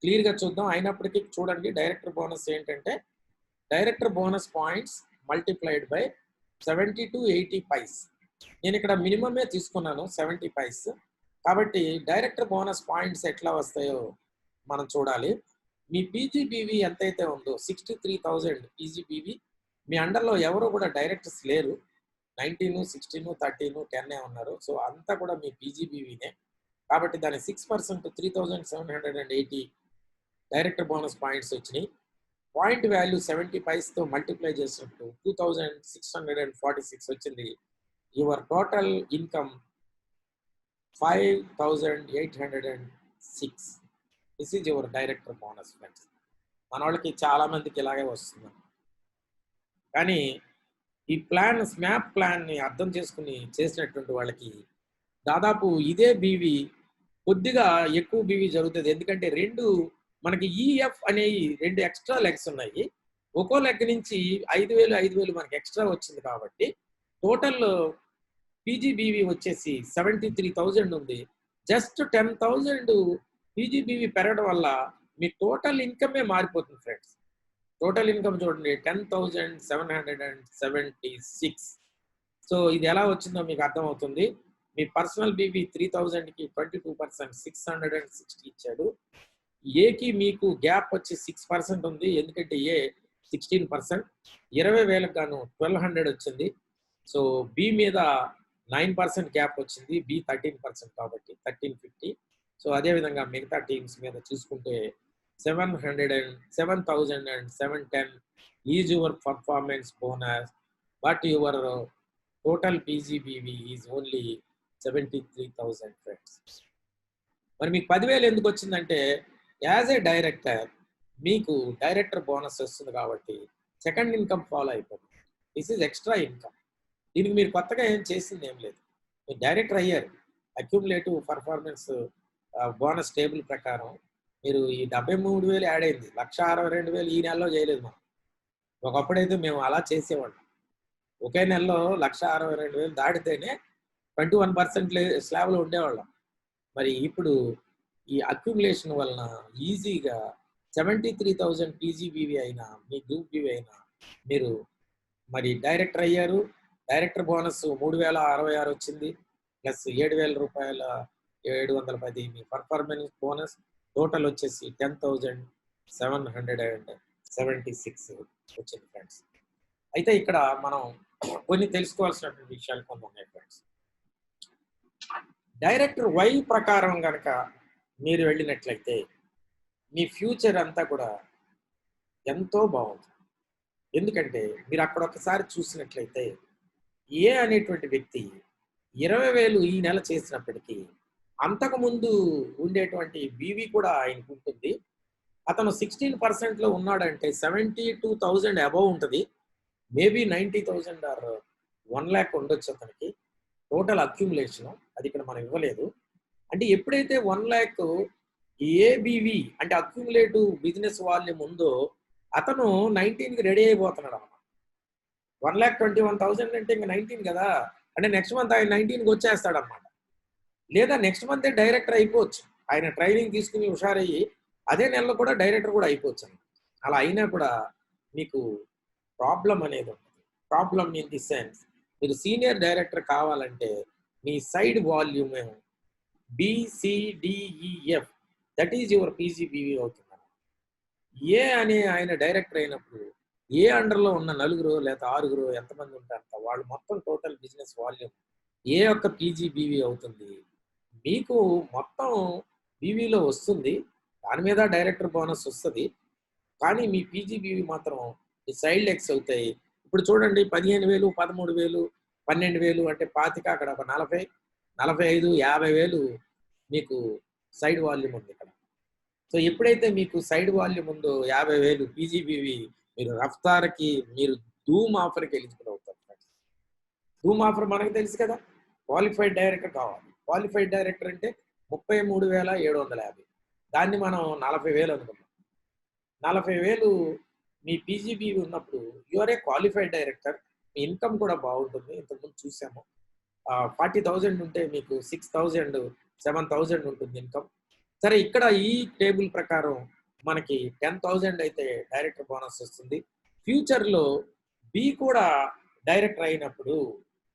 క్లియర్గా చూద్దాం. అయినప్పటికీ చూడండి, డైరెక్టర్ బోనస్ ఏంటంటే director bonus points multiplied by 70 to 80 paise. నేను ఇక్కడ మినిమమే తీసుకున్నాను 70 పైస్. కాబట్టి డైరెక్టర్ బోనస్ పాయింట్స్ ఎట్లా వస్తాయో మనం చూడాలి. మీ పీజీబీవీ ఎంతైతే ఉందో 63,000 పీజీబీవీ, మీ అండర్లో ఎవరు కూడా డైరెక్టర్స్ లేరు. 19, 16, 13, 10 ఉన్నారు. సో అంతా కూడా మీ పీజీబీవీనే. కాబట్టి దాని 6% 3,780 డైరెక్టర్ బోనస్ పాయింట్స్ వచ్చినాయి. పాయింట్ వాల్యూ 70 పైస్తో మల్టిప్లై చేసినప్పుడు 2,646 వచ్చింది. Your total income 5,806. This is your director bonus friends. మన వాళ్ళకి చాలా మందికి ఇలాగే వస్తుంది. కానీ ఈ ప్లాన్, స్మాప్ ప్లాన్ని అర్థం చేసుకుని చేసినటువంటి వాళ్ళకి దాదాపు ఇదే బీవీ, కొద్దిగా ఎక్కువ బీవీ జరుగుతుంది. ఎందుకంటే మనకి ఈఎఫ్ అనేవి 2 ఎక్స్ట్రా లెగ్స్ ఉన్నాయి. ఒక్కో లెగ్ నుంచి 5,000 మనకి ఎక్స్ట్రా వచ్చింది. కాబట్టి టోటల్ పీజీబీవీ వచ్చేసి 73,000 ఉంది. జస్ట్ 10,000 పీజీబీవీ పెరగడం వల్ల మీ టోటల్ ఇన్కమే మారిపోతుంది ఫ్రెండ్స్. టోటల్ ఇన్కమ్ చూడండి, 10,776. సో ఇది ఎలా వచ్చిందో మీకు అర్థమవుతుంది. మీ పర్సనల్ బీవీ 3,000కి 22% 660 ఇచ్చాడు. ఏకి మీకు గ్యాప్ వచ్చి 6% ఉంది, ఎందుకంటే ఏ 16%. 20,000కి గాను 1,200 వచ్చింది. సో బి మీద 9% గ్యాప్ వచ్చింది, బి 13% కాబట్టి 1,350. సో అదేవిధంగా మిగతా టీమ్స్ మీద చూసుకుంటే 7,710 is your performance bonus, but your total PGBV is only 73,000 friends. మరి మీకు 10,000 ఎందుకు వచ్చిందంటే, యాజ్ ఏ డైరెక్టర్ మీకు డైరెక్టర్ బోనస్ వస్తుంది కాబట్టి సెకండ్ ఇన్కమ్ ఫాలో అయిపోతుంది. This is extra income. దీనికి మీరు కొత్తగా ఏం చేసింది ఏం లేదు. మీరు డైరెక్టర్ అయ్యారు, అక్యుములేటివ్ పర్ఫార్మెన్స్ బోనస్ టేబుల్ ప్రకారం మీరు ఈ 73,000 యాడ్ అయింది. 1,62,000 ఈ నెలలో చేయలేదు మనం. ఒకప్పుడైతే మేము అలా చేసేవాళ్ళం. ఒకే నెలలో 1,62,000 దాటితేనే 21% స్లాబ్లో ఉండేవాళ్ళం. మరి ఇప్పుడు ఈ అక్యుములేషన్ వలన ఈజీగా 73,000 పీజీబీవీ అయినా, మీ గ్రూప్ బీవీ అయినా మీరు మరి డైరెక్టర్ అయ్యారు. డైరెక్టర్ బోనస్ 3,066 వచ్చింది, ప్లస్ 7,000 రూపాయల 710 మీ పర్ఫార్మెన్స్ బోనస్. టోటల్ వచ్చేసి 10,776 వచ్చింది ఫ్రెండ్స్. అయితే ఇక్కడ మనం కొన్ని తెలుసుకోవాల్సినటువంటి విషయాలు కొన్ని ఉన్నాయి ఫ్రెండ్స్. డైరెక్టర్ వై ప్రకారం కనుక మీరు వెళ్ళినట్లయితే మీ ఫ్యూచర్ అంతా కూడా ఎంతో బాగుంటుంది. ఎందుకంటే మీరు అక్కడ ఒకసారి చూసినట్లయితే ఏ అనేటువంటి వ్యక్తి 20,000 ఈ నెల చేసినప్పటికీ అంతకుముందు ఉండేటువంటి బీవీ కూడా ఆయనకు ఉంటుంది. అతను 16% ఉన్నాడంటే 72,000 అబవ్ ఉంటుంది. మేబీ 90,000 ఆర్ 1,00,000 ఉండొచ్చు అతనికి టోటల్ అక్యుములేషన్. అది ఇక్కడ మనం ఇవ్వలేదు. అంటే ఎప్పుడైతే 1,00,000 ఏబివి అంటే అక్యుములేటివ్ బిజినెస్ వాల్యూమ్ ఉందో అతను 19కి రెడీ అయిపోతున్నాడు అన్నమాట. 1,21,000 అంటే ఇంకా 19 కదా, అంటే నెక్స్ట్ మంత్ ఆయన 19కి వచ్చేస్తాడు అనమాట. లేదా నెక్స్ట్ మంత్ డైరెక్టర్ అయిపోవచ్చు. ఆయన ట్రైనింగ్ తీసుకుని హుషారయ్యి అదే నెలలో కూడా డైరెక్టర్ కూడా అయిపోవచ్చు అన్నమాట. అలా అయినా కూడా మీకు ప్రాబ్లం అనేది ఉంటుంది. ప్రాబ్లం ఇన్ ది సెన్స్ మీరు సీనియర్ డైరెక్టర్ కావాలంటే మీ side volume BCDEF that is your PGBV అవుతుంది. ఏ అనే ఆయన డైరెక్టర్ అయినప్పుడు ఏ అండర్లో ఉన్న 4 లేదా 6 ఎంతమంది ఉంటారంట వాళ్ళు మొత్తం టోటల్ బిజినెస్ వాల్యూమ్ ఏ యొక్క పీజీబీవీ అవుతుంది. మీకు మొత్తం బీవీలో వస్తుంది, దాని మీద డైరెక్టర్ బోనస్ వస్తుంది, కానీ మీ పీజీబీవీ మాత్రం మీ సైడ్ లెగ్స్ అవుతాయి. ఇప్పుడు చూడండి 15,000, 13,000, 12,000 అంటే 25, అక్కడ ఒక 40, 45, 50,000 మీకు సైడ్ వాల్యూమ్ ఉంది ఇక్కడ. సో ఎప్పుడైతే మీకు సైడ్ వాల్యూమ్ ఉందో 50,000 పీజీబీవీ మీరు రఫ్తార్కి మీరు ధూమ్ ఆఫర్కి ఎలిజిబుల్ అవుతారు. ధూమ్ ఆఫర్ మనకు తెలుసు కదా, క్వాలిఫైడ్ డైరెక్టర్ కావాలి. క్వాలిఫైడ్ డైరెక్టర్ అంటే 33,750, దాన్ని మనం 40,000 అనుకున్నాం. 40,000 మీ పీజీబీవీ ఉన్నప్పుడు యూఆర్ ఏ క్వాలిఫైడ్ డైరెక్టర్. మీ ఇన్కమ్ కూడా బాగుంటుంది. ఇంతకుముందు చూసాము 40,000 ఉంటే మీకు 6,000, 7,000 ఉంటుంది ఇన్కమ్. సరే ఇక్కడ ఈ టేబుల్ ప్రకారం మనకి 10,000 అయితే డైరెక్టర్ బోనస్ వస్తుంది. ఫ్యూచర్లో బి కూడా డైరెక్టర్ అయినప్పుడు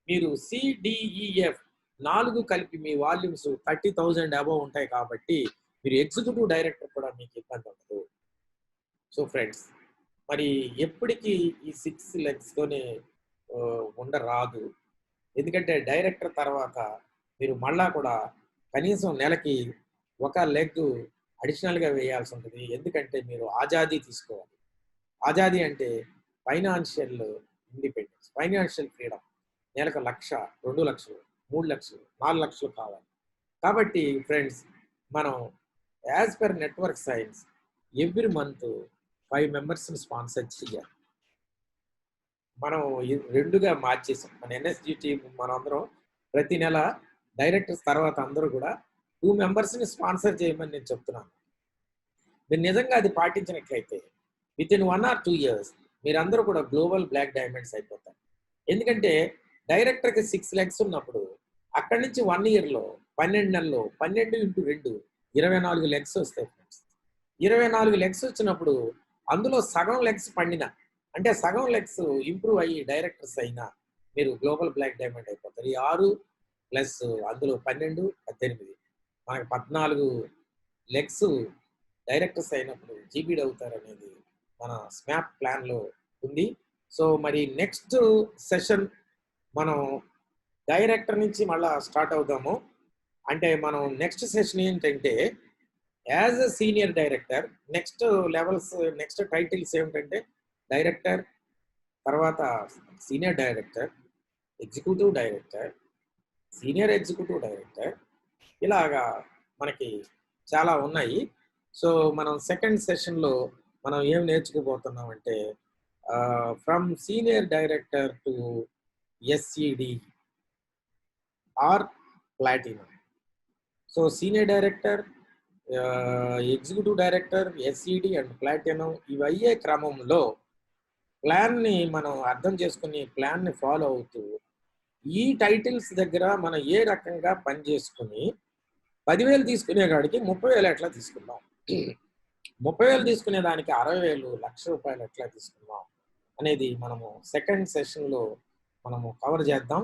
మీరు సిడిఈఎఫ్ 4 కలిపి మీ వాల్యూమ్స్ 30,000 అబవ్ ఉంటాయి కాబట్టి మీరు ఎగ్జిక్యూటివ్ డైరెక్టర్ కూడా మీకు ఇబ్బంది ఉండదు. సో ఫ్రెండ్స్, మరి ఎప్పటికీ ఈ 6 లెగ్స్తోనే ఉండరాదు. ఎందుకంటే డైరెక్టర్ తర్వాత మీరు మళ్ళా కూడా కనీసం నెలకి ఒక లెగ్ అడిషనల్గా వేయాల్సి ఉంటుంది. ఎందుకంటే మీరు ఆజాదీ తీసుకోవాలి. ఆజాదీ అంటే ఫైనాన్షియల్ ఇండిపెండెన్స్, ఫైనాన్షియల్ ఫ్రీడమ్. నెలకు 1,00,000, 2,00,000, 3,00,000, 4,00,000 కావాలి. కాబట్టి ఫ్రెండ్స్, మనం as per network science every month 5 మెంబర్స్ని స్పాన్సర్ చేయాలి. మనం 2గా మార్చేసాం. మన ఎన్ఎస్జి టీం మనందరం ప్రతి నెల డైరెక్టర్స్ తర్వాత అందరూ కూడా 2 మెంబర్స్ని స్పాన్సర్ చేయమని నేను చెప్తున్నాను. మీరు నిజంగా అది పాటించినట్లయితే వితిన్ 1 or 2 years మీరందరూ కూడా గ్లోబల్ బ్లాక్ డైమండ్స్ అయిపోతారు. ఎందుకంటే డైరెక్టర్కి 6 లెగ్స్ ఉన్నప్పుడు అక్కడి నుంచి 1 yearలో 12 నెలల్లో 12 × 2 24 లెగ్స్ వస్తాయి ఫ్రెండ్స్. 24 లెగ్స్ వచ్చినప్పుడు అందులో సగం లెగ్స్ పండిన అంటే సగం లెగ్స్ ఇంప్రూవ్ అయ్యి డైరెక్టర్స్ అయినా మీరు గ్లోబల్ బ్లాక్ డైమండ్ అయిపోతారు. ఈ 6 ప్లస్ అందులో 12, 18 మనకి 14 లెగ్స్ డైరెక్టర్స్ అయినప్పుడు జీబీడ్ అవుతారు అనేది మన స్మాప్ ప్లాన్లో ఉంది. సో మరి నెక్స్ట్ సెషన్ మనం డైరెక్టర్ నుంచి మళ్ళీ స్టార్ట్ అవుదాము. అంటే మనం నెక్స్ట్ సెషన్ ఏంటంటే as a senior director next levels, next titles ఏమిటంటే డైరెక్టర్, తర్వాత senior director, executive director, senior executive director, ఇలాగా మనకి చాలా ఉన్నాయి. సో మనం సెకండ్ సెషన్లో మనం ఏం నేర్చుకోబోతున్నాం అంటే from senior director to SED or platinum. So senior director, executive director, SED and platinum ఇవి అయ్యే క్రమంలో ప్లాన్ని మనం అర్థం చేసుకుని ప్లాన్ని ఫాలో అవుతూ ఈ టైటిల్స్ దగ్గర మనం ఏ రకంగా పని చేసుకుని 10,000 తీసుకునే కాడికి 30,000 ఎట్లా తీసుకుందాం, 30,000 తీసుకునే దానికి 60,000, ₹1,00,000 ఎట్లా తీసుకుందాం అనేది మనము సెకండ్ సెషన్లో మనము కవర్ చేద్దాం.